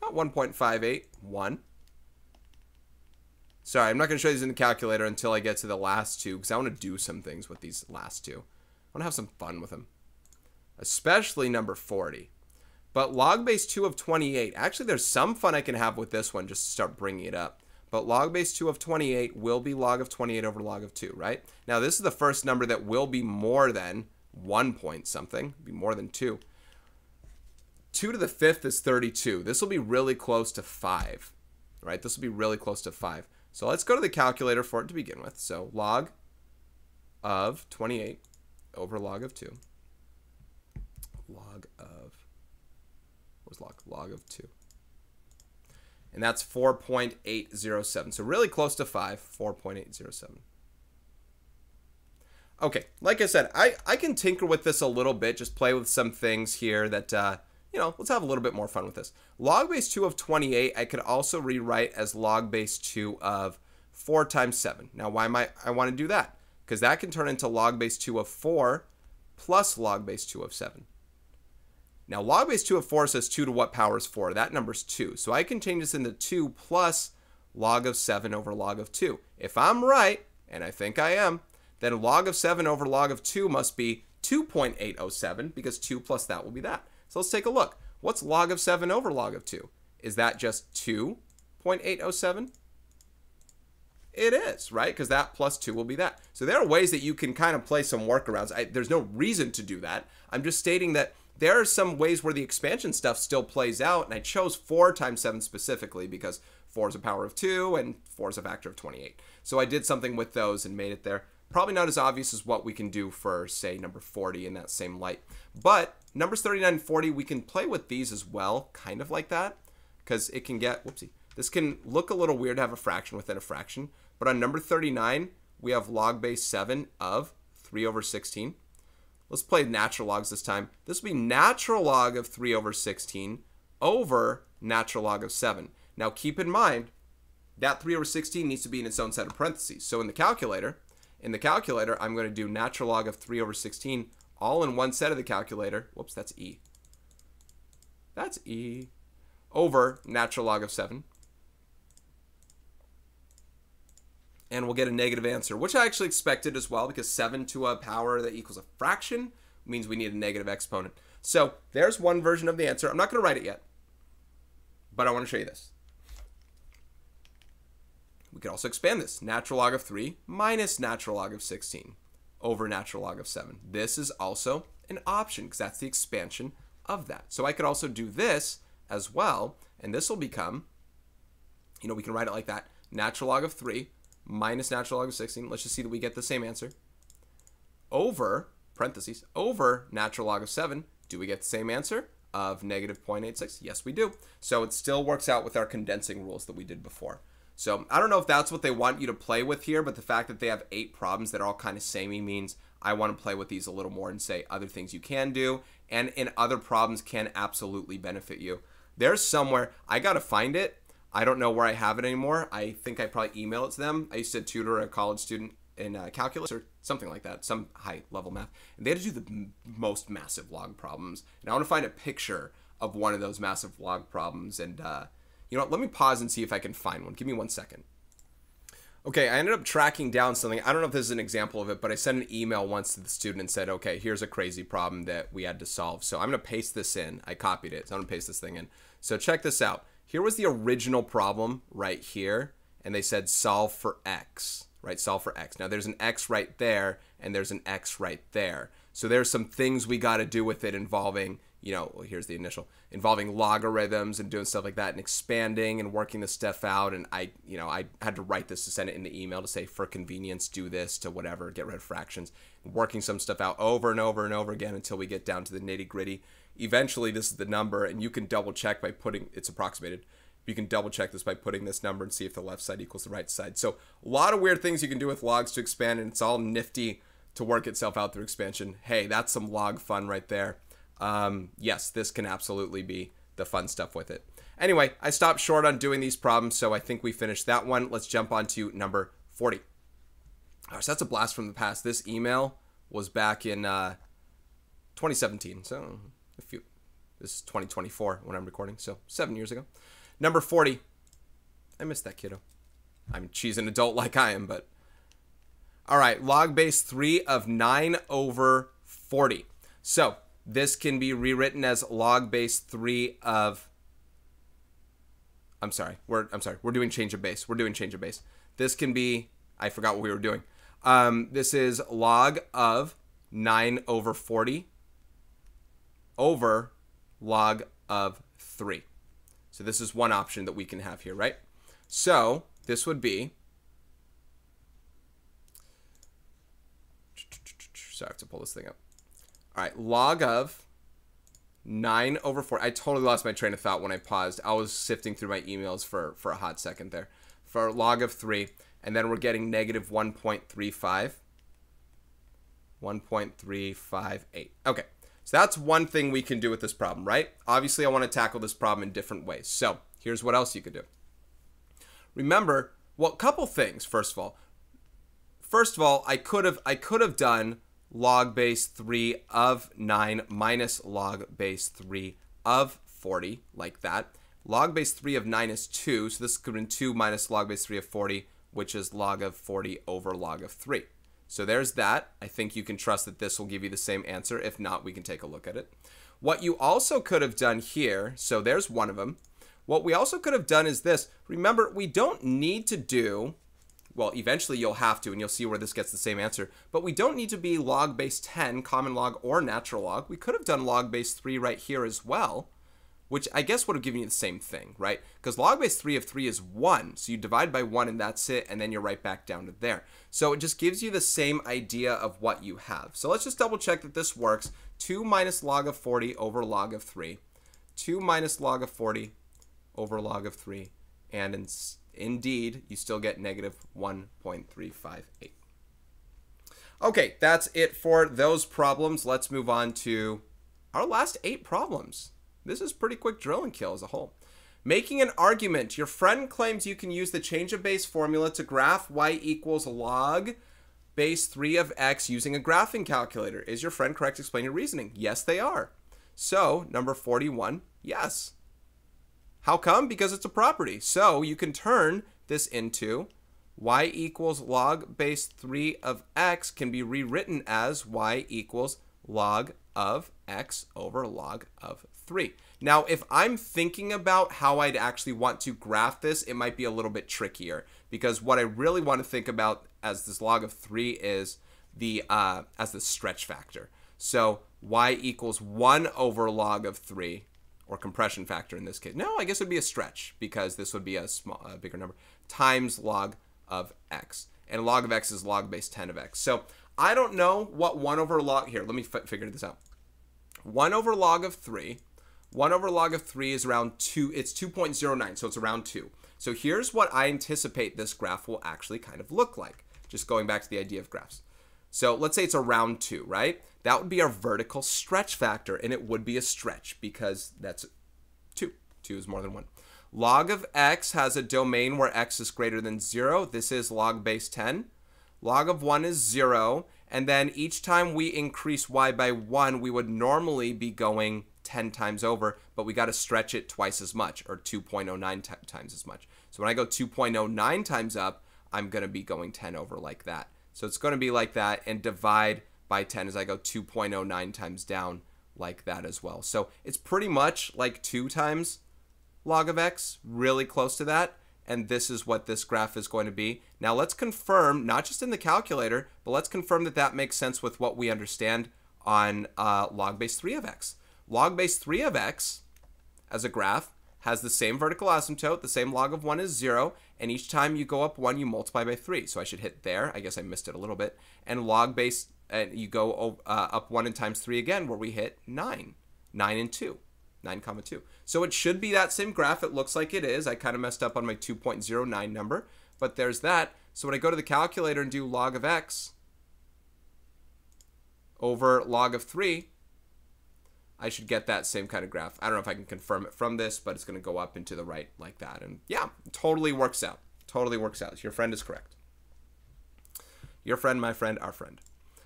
About 1.58. 1. Sorry, I'm not going to show these in the calculator until I get to the last two, because I want to do some things with these last two. I want to have some fun with them. Especially number 40. But log base 2 of 28. Actually, there's some fun I can have with this one just to start bringing it up. But log base 2 of 28 will be log of 28 over log of 2, right? Now, this is the first number that will be more than 1 point something. Be more than 2. 2 to the 5th is 32. This will be really close to 5, right? This will be really close to 5. So let's go to the calculator for it to begin with. So log of 28 over log of 2. Log of, what was log? Log of 2. And that's 4.807. So really close to 5, 4.807. Okay, like I said, I can tinker with this a little bit, just play with some things here that, you know, let's have a little bit more fun with this. Log base 2 of 28, I could also rewrite as log base 2 of 4 times 7. Now, why might I want to do that? Because that can turn into log base 2 of 4 plus log base 2 of 7. Now, log base 2 of 4 says 2 to what power is 4? That number's 2. So I can change this into 2 plus log of 7 over log of 2. If I'm right, and I think I am, then log of 7 over log of 2 must be 2.807, because 2 plus that will be that. So let's take a look. What's log of 7 over log of 2? Is that just 2.807? It is, right? Because that plus 2 will be that. So there are ways that you can kind of play some workarounds. There's no reason to do that. I'm just stating that there are some ways where the expansion stuff still plays out, and I chose 4 times 7 specifically because 4 is a power of 2 and 4 is a factor of 28. So I did something with those and made it there. Probably not as obvious as what we can do for, say, number 40 in that same light. But numbers 39 and 40, we can play with these as well, kind of like that, because it can get, whoopsie, this can look a little weird to have a fraction within a fraction. But on number 39, we have log base 7 of 3 over 16. Let's play natural logs this time. This will be natural log of 3 over 16 over natural log of 7. Now keep in mind, that 3 over 16 needs to be in its own set of parentheses. So in the calculator, I'm going to do natural log of 3 over 16 all in one set of the calculator. Whoops, that's E. That's E. Over natural log of 7. And we'll get a negative answer, which I actually expected as well, because 7 to a power that equals a fraction means we need a negative exponent. So there's one version of the answer. I'm not going to write it yet, but I want to show you this. We could also expand this. Natural log of 3 minus natural log of 16 over natural log of 7. This is also an option because that's the expansion of that. So I could also do this as well, and this will become, you know, we can write it like that. Natural log of 3 minus natural log of 16. Let's just see that we get the same answer. Over, parentheses, over natural log of 7. Do we get the same answer of negative 0.86? Yes, we do. So it still works out with our condensing rules that we did before. So I don't know if that's what they want you to play with here, but the fact that they have 8 problems that are all kind of samey means I want to play with these a little more and say other things you can do, and in other problems can absolutely benefit you. There's somewhere, I got to find it. I don't know where I have it anymore. I think I probably email it to them. I used to tutor a college student in calculus or something like that, some high level math. And they had to do the most massive log problems. And I want to find a picture of one of those massive log problems. And you know what, let me pause and see if I can find one. Give me 1 second. Okay, I ended up tracking down something. I don't know if this is an example of it, but I sent an email once to the student and said, okay, here's a crazy problem that we had to solve. So I'm going to paste this in. I copied it, so I'm going to paste this thing in. So check this out. Here was the original problem right here, and they said solve for x, right? Solve for x. Now there's an x right there, and there's an x right there. So there's some things we got to do with it involving, you know, well, here's the initial, involving logarithms and doing stuff like that and expanding and working this stuff out. And I had to write this to send it in the email to say, for convenience, do this to whatever, get rid of fractions, working some stuff out over and over and over again until we get down to the nitty gritty. Eventually, this is the number, and you can double check by putting, it's approximated. You can double check this by putting this number and see if the left side equals the right side. So a lot of weird things you can do with logs to expand, and it's all nifty to work itself out through expansion. Hey, that's some log fun right there. Yes, this can absolutely be the fun stuff with it. Anyway, I stopped short on doing these problems, so I think we finished that one. Let's jump on to number 40. Gosh, that's a blast from the past. This email was back in 2017, so this is 2024 when I'm recording, so 7 years ago. Number 40. I missed that kiddo. I mean, she's an adult like I am, but... All right, log base 3 of 9 over 40. So this can be rewritten as log base 3 of... I'm sorry, we're doing change of base. We're doing change of base. This can be... I forgot what we were doing. This is log of 9 over 40 over log of 3. So this is one option that we can have here, right? So this would be, sorry, I have to pull this thing up. All right, log of 9 over 4. I totally lost my train of thought when I paused. I was sifting through my emails for a hot second there. For log of 3, and then we're getting negative 1.35. 1.358. Okay. So that's one thing we can do with this problem, right? Obviously, I want to tackle this problem in different ways. So here's what else you could do. Remember, well, a couple things, first of all. First of all, I could have done log base 3 of 9 minus log base 3 of 40, like that. Log base 3 of 9 is 2, so this could have been 2 minus log base 3 of 40, which is log of 40 over log of 3. So there's that. I think you can trust that this will give you the same answer. If not, we can take a look at it. What you also could have done here, so there's one of them. What we also could have done is this. Remember, we don't need to do, well, eventually you'll have to, and you'll see where this gets the same answer, but we don't need to be log base 10, common log, or natural log. We could have done log base 3 right here as well, which I guess would have given you the same thing, right? Because log base 3 of 3 is 1, so you divide by 1 and that's it, and then you're right back down to there. So it just gives you the same idea of what you have. So let's just double check that this works. 2 minus log of 40 over log of 3. 2 minus log of 40 over log of 3. And indeed, you still get negative 1.358. Okay, that's it for those problems. Let's move on to our last 8 problems. This is pretty quick drill and kill as a whole. Making an argument. Your friend claims you can use the change of base formula to graph y equals log base 3 of x using a graphing calculator. Is your friend correct? Explain your reasoning. Yes, they are. So, number 41, yes. How come? Because it's a property. So, you can turn this into y equals log base 3 of x can be rewritten as y equals log of x over log of 3. Now, if I'm thinking about how I'd actually want to graph this, it might be a little bit trickier because what I really want to think about as this log of 3 is the as the stretch factor. So y equals 1 over log of 3, or compression factor in this case. No, I guess it would be a stretch because this would be a bigger number, times log of x. And log of x is log base 10 of x. So I don't know what 1 over log, here, let me figure this out. 1 over log of 3, 1 over log of 3 is around 2, it's 2.09, so it's around 2. So here's what I anticipate this graph will actually kind of look like, just going back to the idea of graphs. So let's say it's around 2, right? That would be our vertical stretch factor, and it would be a stretch because that's 2. 2 is more than 1. Log of x has a domain where x is greater than 0. This is log base 10. Log of 1 is 0. And then each time we increase y by 1, we would normally be going 10 times over, but we got to stretch it twice as much, or 2.09 times as much. So when I go 2.09 times up, I'm going to be going 10 over like that. So it's going to be like that, and divide by 10 as I go 2.09 times down like that as well. So it's pretty much like 2 times log of x, really close to that. And this is what this graph is going to be. Now let's confirm, not just in the calculator, but let's confirm that that makes sense with what we understand on log base 3 of x. log base 3 of x as a graph has the same vertical asymptote, the same log of 1 is 0, and each time you go up 1, you multiply by 3. So I should hit there. I guess I missed it a little bit. And log base, and you go up 1 and times 3 again, where we hit 9. 9 and 2. 9 comma 2. So it should be that same graph. It looks like it is. I kind of messed up on my 2.09 number, but there's that. So when I go to the calculator and do log of x over log of 3, I should get that same kind of graph. I don't know if I can confirm it from this, but it's going to go up and to the right like that. And yeah, it totally works out. Totally works out. Your friend is correct. Your friend, my friend, our friend.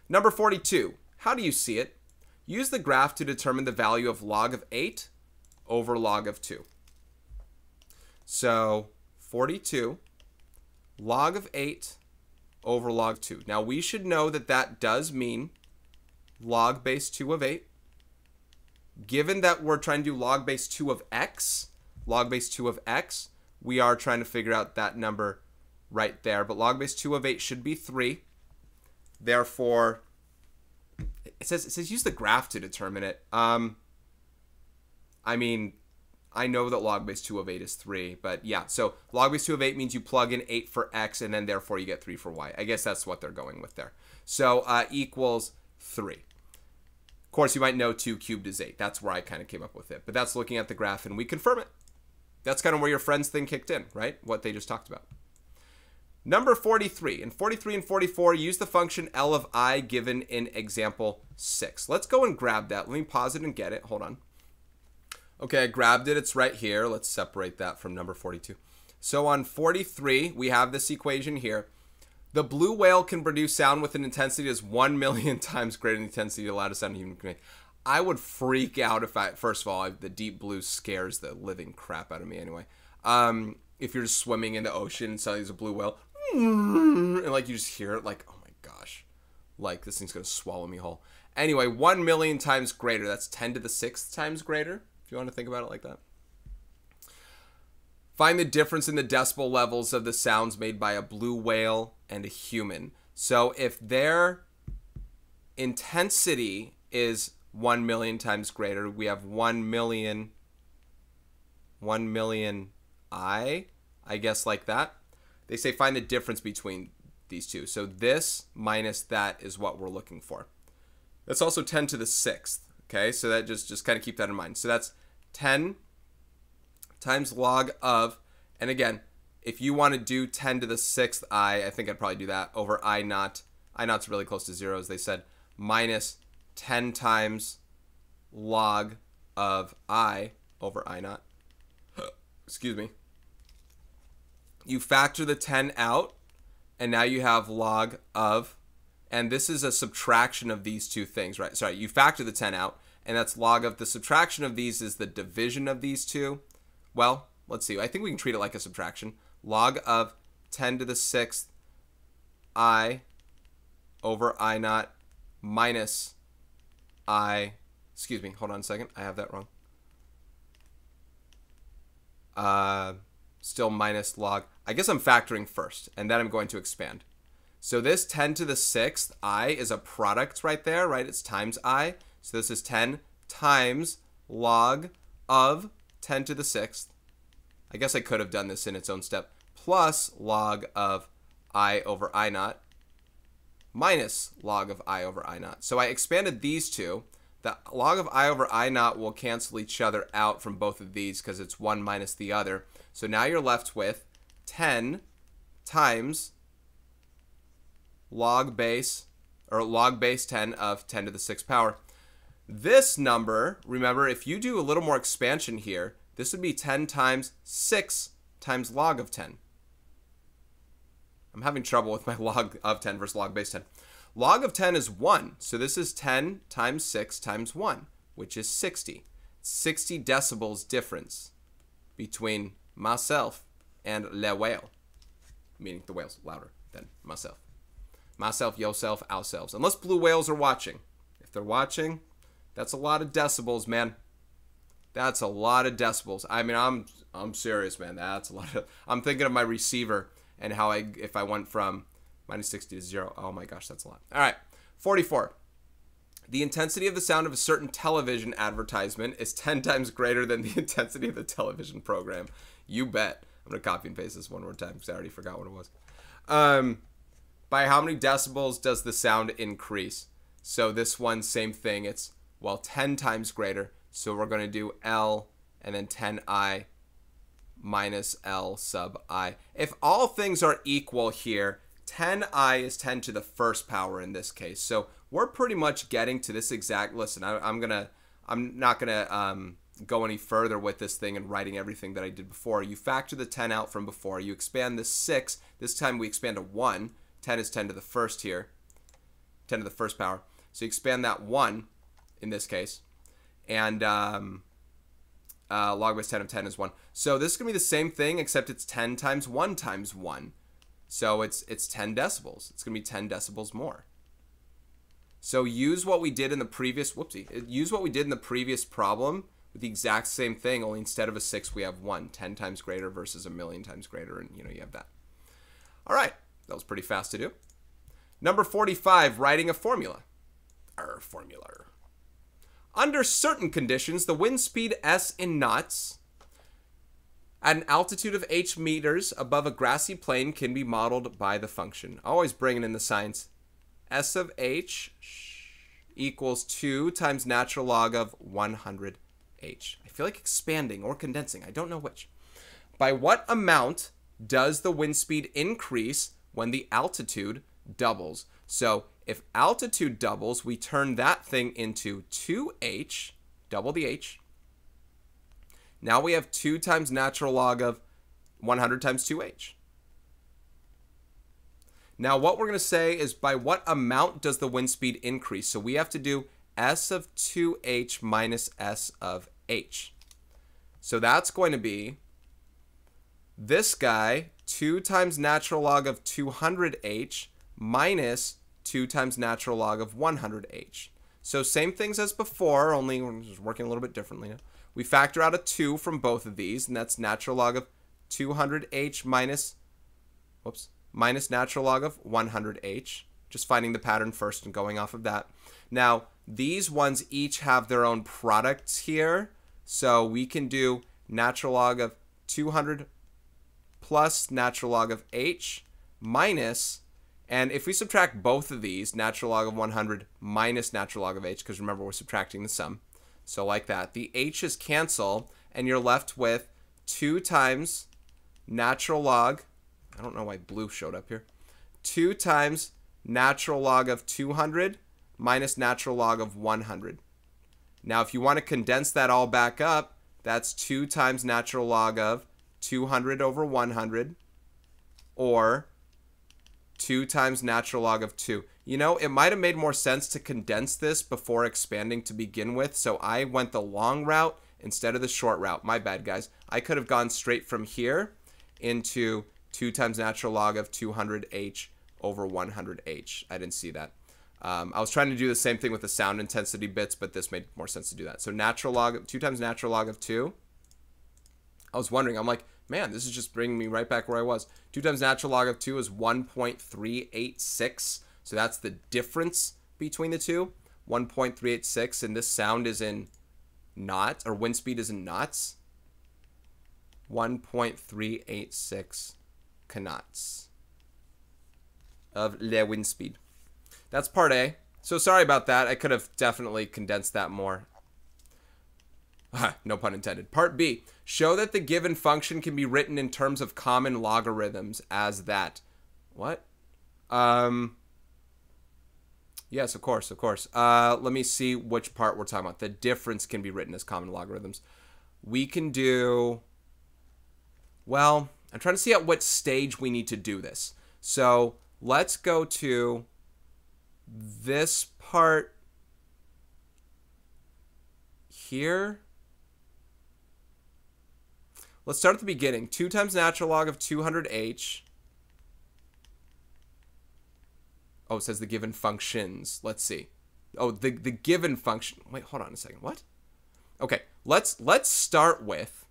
Number 42. How do you see it? Use the graph to determine the value of log of 8 over log of 2. So 42, log of 8 over log of 2. Now we should know that that does mean log base 2 of 8. Given that we're trying to do log base 2 of x, we are trying to figure out that number right there. But log base 2 of 8 should be 3. Therefore, it says use the graph to determine it. I mean, I know that log base 2 of 8 is 3, but yeah. So log base 2 of 8 means you plug in 8 for x, and then therefore you get 3 for y. I guess that's what they're going with there. So equals 3. Of course, you might know 2 cubed is 8. That's where I kind of came up with it. But that's looking at the graph, and we confirm it. That's kind of where your friend's thing kicked in, right? What they just talked about. Number 43. In 43 and 44, use the function L of I given in example 6. Let's go and grab that. Let me pause it and get it. Hold on. Okay, I grabbed it. It's right here. Let's separate that from number 42. So on 43, we have this equation here. The blue whale can produce sound with an intensity that's 1 million times greater than the intensity the loudest sound a human can make. I would freak out if first of all, the deep blue scares the living crap out of me anyway. If you're just swimming in the ocean and suddenly there's a blue whale, and like you just hear it, like, oh my gosh, like this thing's gonna swallow me whole. Anyway, 1 million times greater, that's 10 to the 6th times greater, if you want to think about it like that. Find the difference in the decibel levels of the sounds made by a blue whale and a human. So if their intensity is 1 million times greater, we have 1 million I guess like that. They say find the difference between these two. So this minus that is what we're looking for. That's also 10 to the 6th. Okay, so that just kind of keep that in mind. So that's 10 times log of, and again, if you want to do 10 to the 6th I think I'd probably do that over I naught. I naught's really close to 0, as they said, minus 10 times log of I over I naught. Excuse me. You factor the 10 out, and now you have log of, and this is a subtraction of these two things, right? Sorry, you factor the 10 out, and that's log of. The subtraction of these is the division of these two. Well, let's see. I think we can treat it like a subtraction. Log of 10 to the 6th I over I naught minus I, excuse me, hold on a second. I have that wrong. Still minus log. I guess I'm factoring first, and then I'm going to expand. So this 10 to the 6th I is a product right there, right? It's times I. So this is 10 times log of 10 to the 6th. I guess I could have done this in its own step. Plus log of I over I naught minus log of I over I naught. So I expanded these two. The log of I over I naught will cancel each other out from both of these because it's one minus the other. So now you're left with 10 times log base 10 of 10 to the 6th power. This number, remember, if you do a little more expansion here, this would be 10 times 6 times log of 10. I'm having trouble with my log of 10 versus log base 10. Log of 10 is 1, so this is 10 times 6 times 1, which is 60. 60 decibels difference between myself and le whale, meaning the whale's louder than myself. Myself, yourself, ourselves. Unless blue whales are watching. If they're watching, that's a lot of decibels, man. That's a lot of decibels. I mean, I'm serious, man. That's a lot of. I'm thinking of my receiver and how if I went from minus 60 to 0. Oh my gosh, that's a lot. All right, 44. The intensity of the sound of a certain television advertisement is 10 times greater than the intensity of the television program. You bet. I'm going to copy and paste this one more time because I already forgot what it was. By how many decibels does the sound increase? So this one, same thing. It's, well, 10 times greater. So we're going to do L and then 10I minus L sub I. If all things are equal here, 10I is 10 to the first power in this case. So we're pretty much getting to this exact, listen, I'm not gonna go any further with this thing and writing everything that I did before. You factor the 10 out from before. You expand this 6. This time we expand to 1. 10 is 10 to the first here. 10 to the first power. So you expand that 1 in this case. And log base 10 of 10 is 1. So this is going to be the same thing, except it's 10 times 1 times 1. So it's 10 decibels. It's going to be 10 decibels more. So use what we did in the previous, use what we did in the previous problem with the exact same thing, only instead of a 6, we have 1. 10 times greater versus a million times greater, and you have that. All right, that was pretty fast to do. Number 45, writing a formula. Under certain conditions, the wind speed S in knots at an altitude of h meters above a grassy plain can be modeled by the function. Always bringing in the science. S of h equals 2 times natural log of 100h. I feel like expanding or condensing. I don't know which. By what amount does the wind speed increase when the altitude doubles? So if altitude doubles, we turn that thing into 2h, double the h. Now we have 2 times natural log of 100 times 2h. Now what we're going to say is by what amount does the wind speed increase? So we have to do s of 2h minus s of h. So that's going to be this guy, 2 times natural log of 200h minus 2 times natural log of 100h. So same things as before, only we're just working a little bit differently now. We factor out a 2 from both of these, and that's natural log of 200h minus natural log of 100h. Just finding the pattern first and going off of that. Now, these ones each have their own products here. So we can do natural log of 200 plus natural log of h minus, and if we subtract both of these, natural log of 100 minus natural log of h, because remember we're subtracting the sum. So like that, the h's cancel, and you're left with 2 times natural log, I don't know why blue showed up here, 2 times natural log of 200 minus natural log of 100. Now if you want to condense that all back up, that's 2 times natural log of 200 over 100, or 2 times natural log of 2. You know, it might have made more sense to condense this before expanding to begin with, so I went the long route instead of the short route. My bad, guys. I could have gone straight from here into 2 times natural log of 200h over 100h. I didn't see that. I was trying to do the same thing with the sound intensity bits, but this made more sense to do that. So natural log, 2 times natural log of 2. I was wondering, I'm like, man, this is just bringing me right back where I was. 2 times natural log of 2 is 1.386. So that's the difference between the two. 1.386, and this sound is in knots, or wind speed is in knots. 1.386 knots of le wind speed. That's part A. So sorry about that. I could have definitely condensed that more. No pun intended. Part B. Show that the given function can be written in terms of common logarithms as that. What? Yes, of course, of course. Let me see which part we're talking about. The difference can be written as common logarithms. We can do... Well, I'm trying to see at what stage we need to do this. So let's go to this part here. Let's start at the beginning. 2 times natural log of 200h. Oh, it says the given functions. Let's see. Oh, the given function. Wait, hold on a second. What? Okay, let's start with...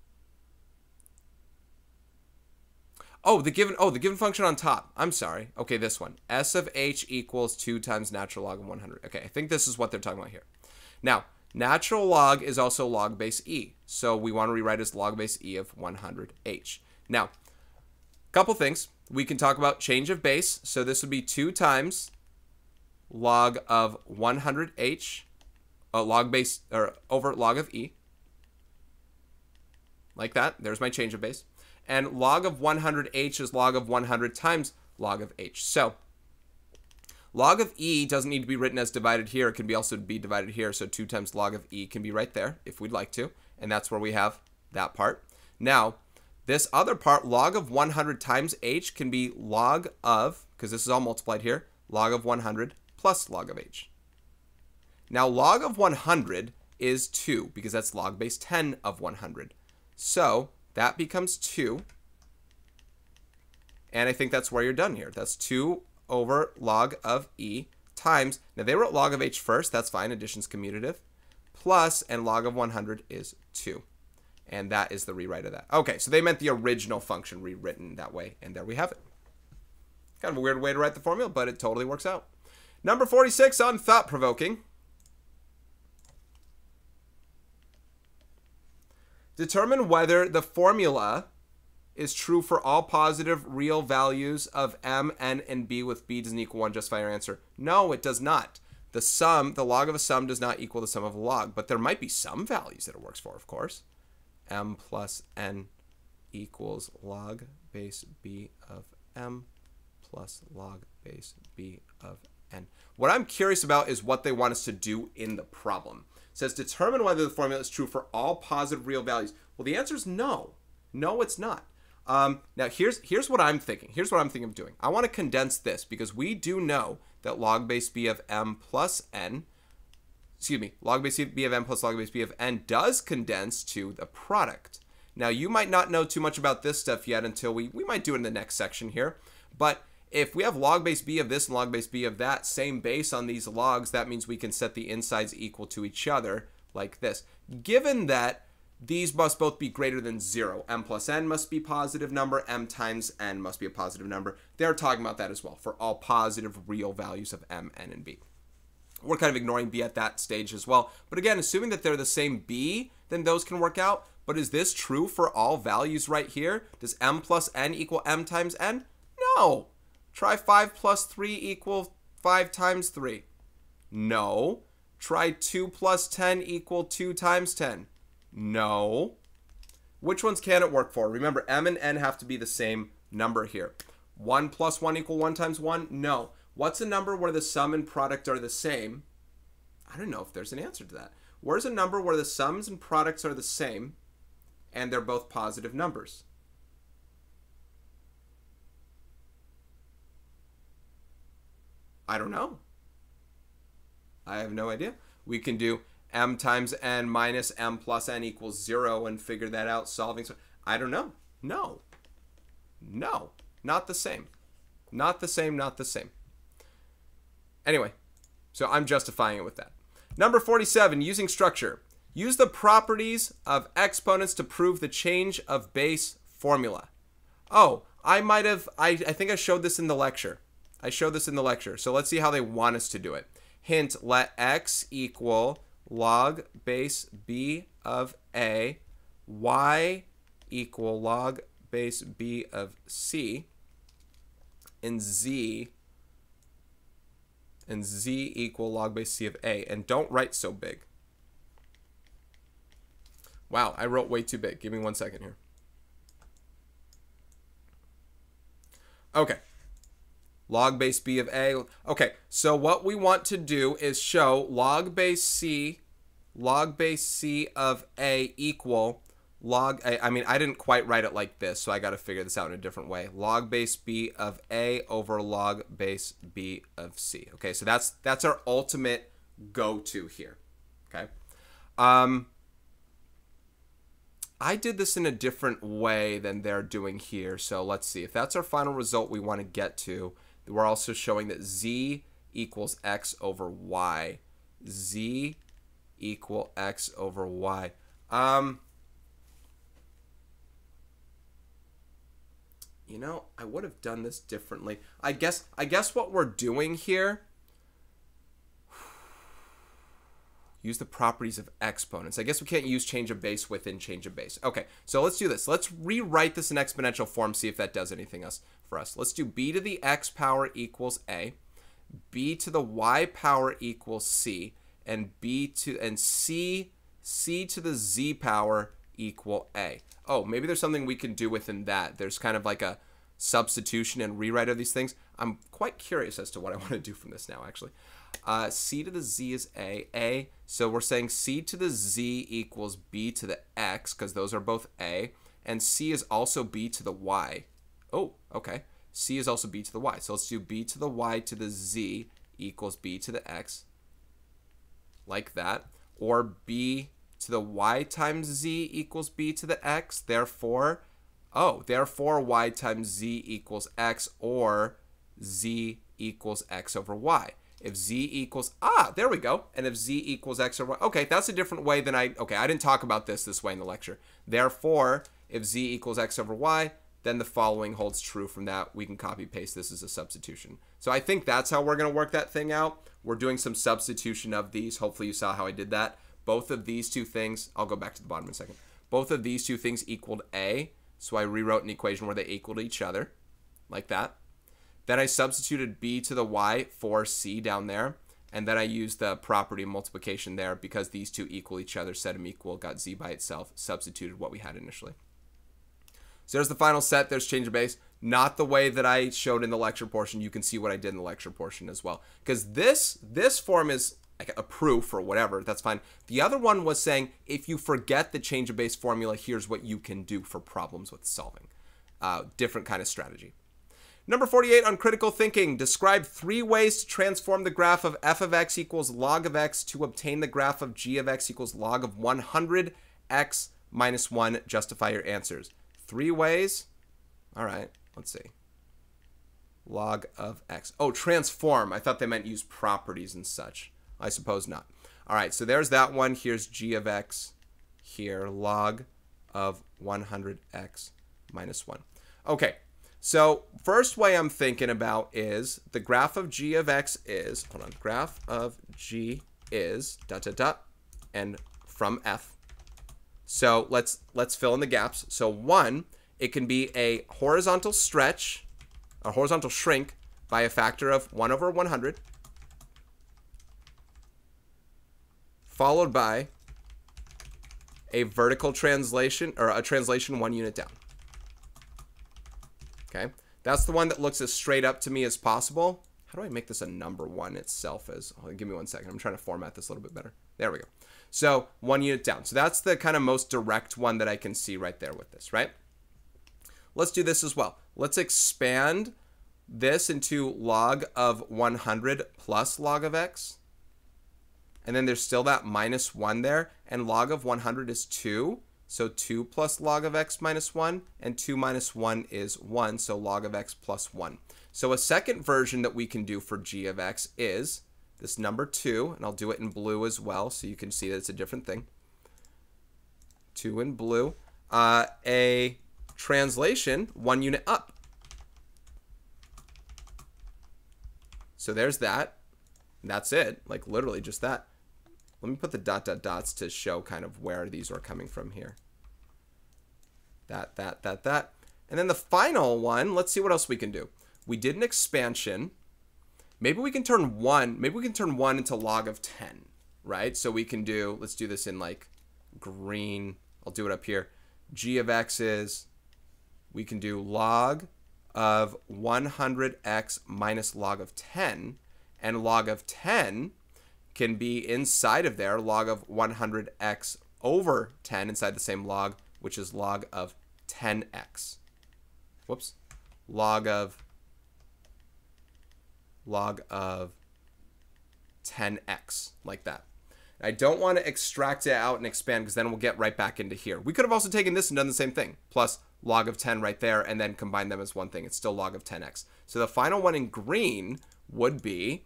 the given function on top. I'm sorry. Okay, this one. S of h equals 2 times natural log of 100. Okay, I think this is what they're talking about here. Now, natural log is also log base e. So we want to rewrite as log base e of 100h. Now, a couple things. We can talk about change of base. So this would be 2 times log of 100h, log base, or over log of e. Like that. There's my change of base. And log of 100h is log of 100 times log of h. So log of e doesn't need to be written as divided here. It can also be divided here. So 2 times log of e can be right there if we'd like to. And that's where we have that part. Now, this other part, log of 100 times h, can be log of, because this is all multiplied here, log of 100 plus log of h. Now, log of 100 is 2, because that's log base 10 of 100. So that becomes 2. And I think that's where you're done here. That's 2 over log of e times, now they wrote log of h first, that's fine, addition's commutative, plus, and log of 100 is 2. And that is the rewrite of that. Okay, so they meant the original function rewritten that way, and there we have it. Kind of a weird way to write the formula, but it totally works out. Number 46 on thought-provoking. Determine whether the formula is true for all positive real values of m, n, and b with b doesn't equal 1. Justify your answer. No, it does not. The sum, the log of a sum does not equal the sum of a log, but there might be some values that it works for, of course. M plus n equals log base b of m plus log base b of n. What I'm curious about is what they want us to do in the problem. It says determine whether the formula is true for all positive real values. Well, the answer is no. No, it's not. Now, here's what I'm thinking. Here's what I'm thinking of doing. I want to condense this because we do know that log base b of m plus n, log base b of m plus log base b of n does condense to the product. Now, you might not know too much about this stuff yet until we might do it in the next section here. But if we have log base b of this and log base b of that, same base on these logs, that means we can set the insides equal to each other like this. Given that these must both be greater than 0. M plus n must be a positive number. M times n must be a positive number. They're talking about that as well for all positive real values of m, n, and b. We're kind of ignoring b at that stage as well. But again, assuming that they're the same b, then those can work out. But is this true for all values right here? Does m plus n equal m times n? No. Try 5 plus 3 equal 5 times 3. No. Try 2 plus 10 equal 2 times 10. No. Which ones can it work for? Remember, m and n have to be the same number here. 1 plus 1 equal 1 times 1? No. What's a number where the sum and product are the same? I don't know if there's an answer to that. Where's a number where the sums and products are the same and they're both positive numbers? I don't know. I have no idea. We can do m times n minus m plus n equals 0 and figure that out solving. I don't know. No. No. Not the same. Not the same, not the same. Anyway, so I'm justifying it with that. Number 47, using structure. Use the properties of exponents to prove the change of base formula. Oh, I think I showed this in the lecture. I showed this in the lecture. So let's see how they want us to do it. Hint, let x equal log base b of a, y equal log base b of c, and z equal log base c of a. And don't write so big. Wow, I wrote way too big. Give me 1 second here. Okay. Log base b of a. Okay, so what we want to do is show log base c of a equal log a. I mean, I didn't quite write it like this, so I got to figure this out in a different way. Log base b of a over log base b of c. Okay, so that's our ultimate go-to here. Okay. I did this in a different way than they're doing here, so let's see. If that's our final result we want to get to, we're also showing that z equals x over y. Z equal x over y. You know, I would have done this differently. I guess what we're doing here, use the properties of exponents. I guess we can't use change of base within change of base. Okay, so let's do this. Let's rewrite this in exponential form, see if that does anything for us. Let's do b to the x power equals a, b to the y power equals c, and c to the z power equal a. Oh, maybe there's something we can do within that. There's kind of like a substitution and rewrite of these things. I'm quite curious as to what I want to do from this now, actually. C to the z is a. So we're saying c to the z equals b to the x, because those are both a. And c is also b to the y. Oh, okay. C is also b to the y. So let's do b to the y to the z equals b to the x. Like that. Or b to the y times z equals b to the x. Therefore y times z equals x, or z equals x over y. If z equals, there we go. And if z equals x over y, okay, that's a different way than I didn't talk about this way in the lecture. Therefore, if z equals x over y, then the following holds true from that. We can copy paste this as a substitution. So I think that's how we're going to work that thing out. We're doing some substitution of these. Hopefully you saw how I did that. Both of these two things, I'll go back to the bottom in a second. Both of these two things equaled a. So I rewrote an equation where they equaled each other, like that. Then I substituted b to the y for c down there. And then I used the property of multiplication there because these two equal each other, set them equal, got z by itself, substituted what we had initially. So there's the final set. There's change of base. Not the way that I showed in the lecture portion. You can see what I did in the lecture portion as well. Because this form is like a proof or whatever. That's fine. The other one was saying, if you forget the change of base formula, here's what you can do for problems with solving. Different kind of strategy. Number 48 on critical thinking. Describe 3 ways to transform the graph of f of x equals log of x to obtain the graph of g of x equals log of 100 x minus 1. Justify your answers. 3 ways. All right, let's see. Log of x. Oh, transform. I thought they meant use properties and such. I suppose not. All right, so there's that one. Here's g of x. Here, log of 100x minus 1. Okay, so first way I'm thinking about is the graph of g of x is, graph of g is dot, dot, dot, and from f. So let's fill in the gaps. So 1, it can be a horizontal stretch, a horizontal shrink by a factor of 1 over 100. Followed by a vertical translation, or a translation 1 unit down. Okay, that's the one that looks as straight up to me as possible. How do I make this a number 1 itself as? Oh, give me 1 second. I'm trying to format this a little bit better. There we go. So 1 unit down. So that's the kind of most direct one that I can see right there with this, right? Let's do this as well. Let's expand this into log of 100 plus log of x. And then there's still that minus 1 there. And log of 100 is 2. So 2 plus log of x minus 1. And 2 minus 1 is 1. So log of x plus 1. So a second version that we can do for g of x is this number 2. And I'll do it in blue as well, so you can see that it's a different thing. 2 in blue. A translation 1 unit up. So there's that. That's it. Like literally just that. Let me put the dot dot dots to show kind of where these are coming from here. That. And then the final one, let's see what else we can do. We did an expansion. Maybe we can turn 1 into log of 10, right? So we can do, let's do this in like green. I'll do it up here. G of x is, we can do log of 100x minus log of 10. And log of 10 can be inside of there, log of 100x over 10 inside the same log, which is log of 10x. Whoops. Log of 10x, like that. I don't want to extract it out and expand because then we'll get right back into here. We could have also taken this and done the same thing, plus log of 10 right there, and then combine them as one thing. It's still log of 10x. So the final one in green would be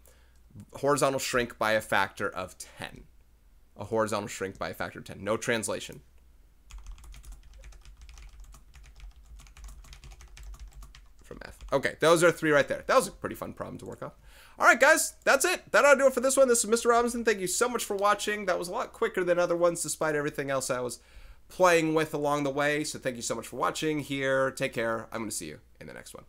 horizontal shrink by a factor of 10. A horizontal shrink by a factor of 10. No translation. Okay, those are 3 right there. That was a pretty fun problem to work off. All right, guys, that's it. That ought to do it for this one. This is Mr. Robinson. Thank you so much for watching. That was a lot quicker than other ones, despite everything else I was playing with along the way. So thank you so much for watching here. Take care. I'm going to see you in the next one.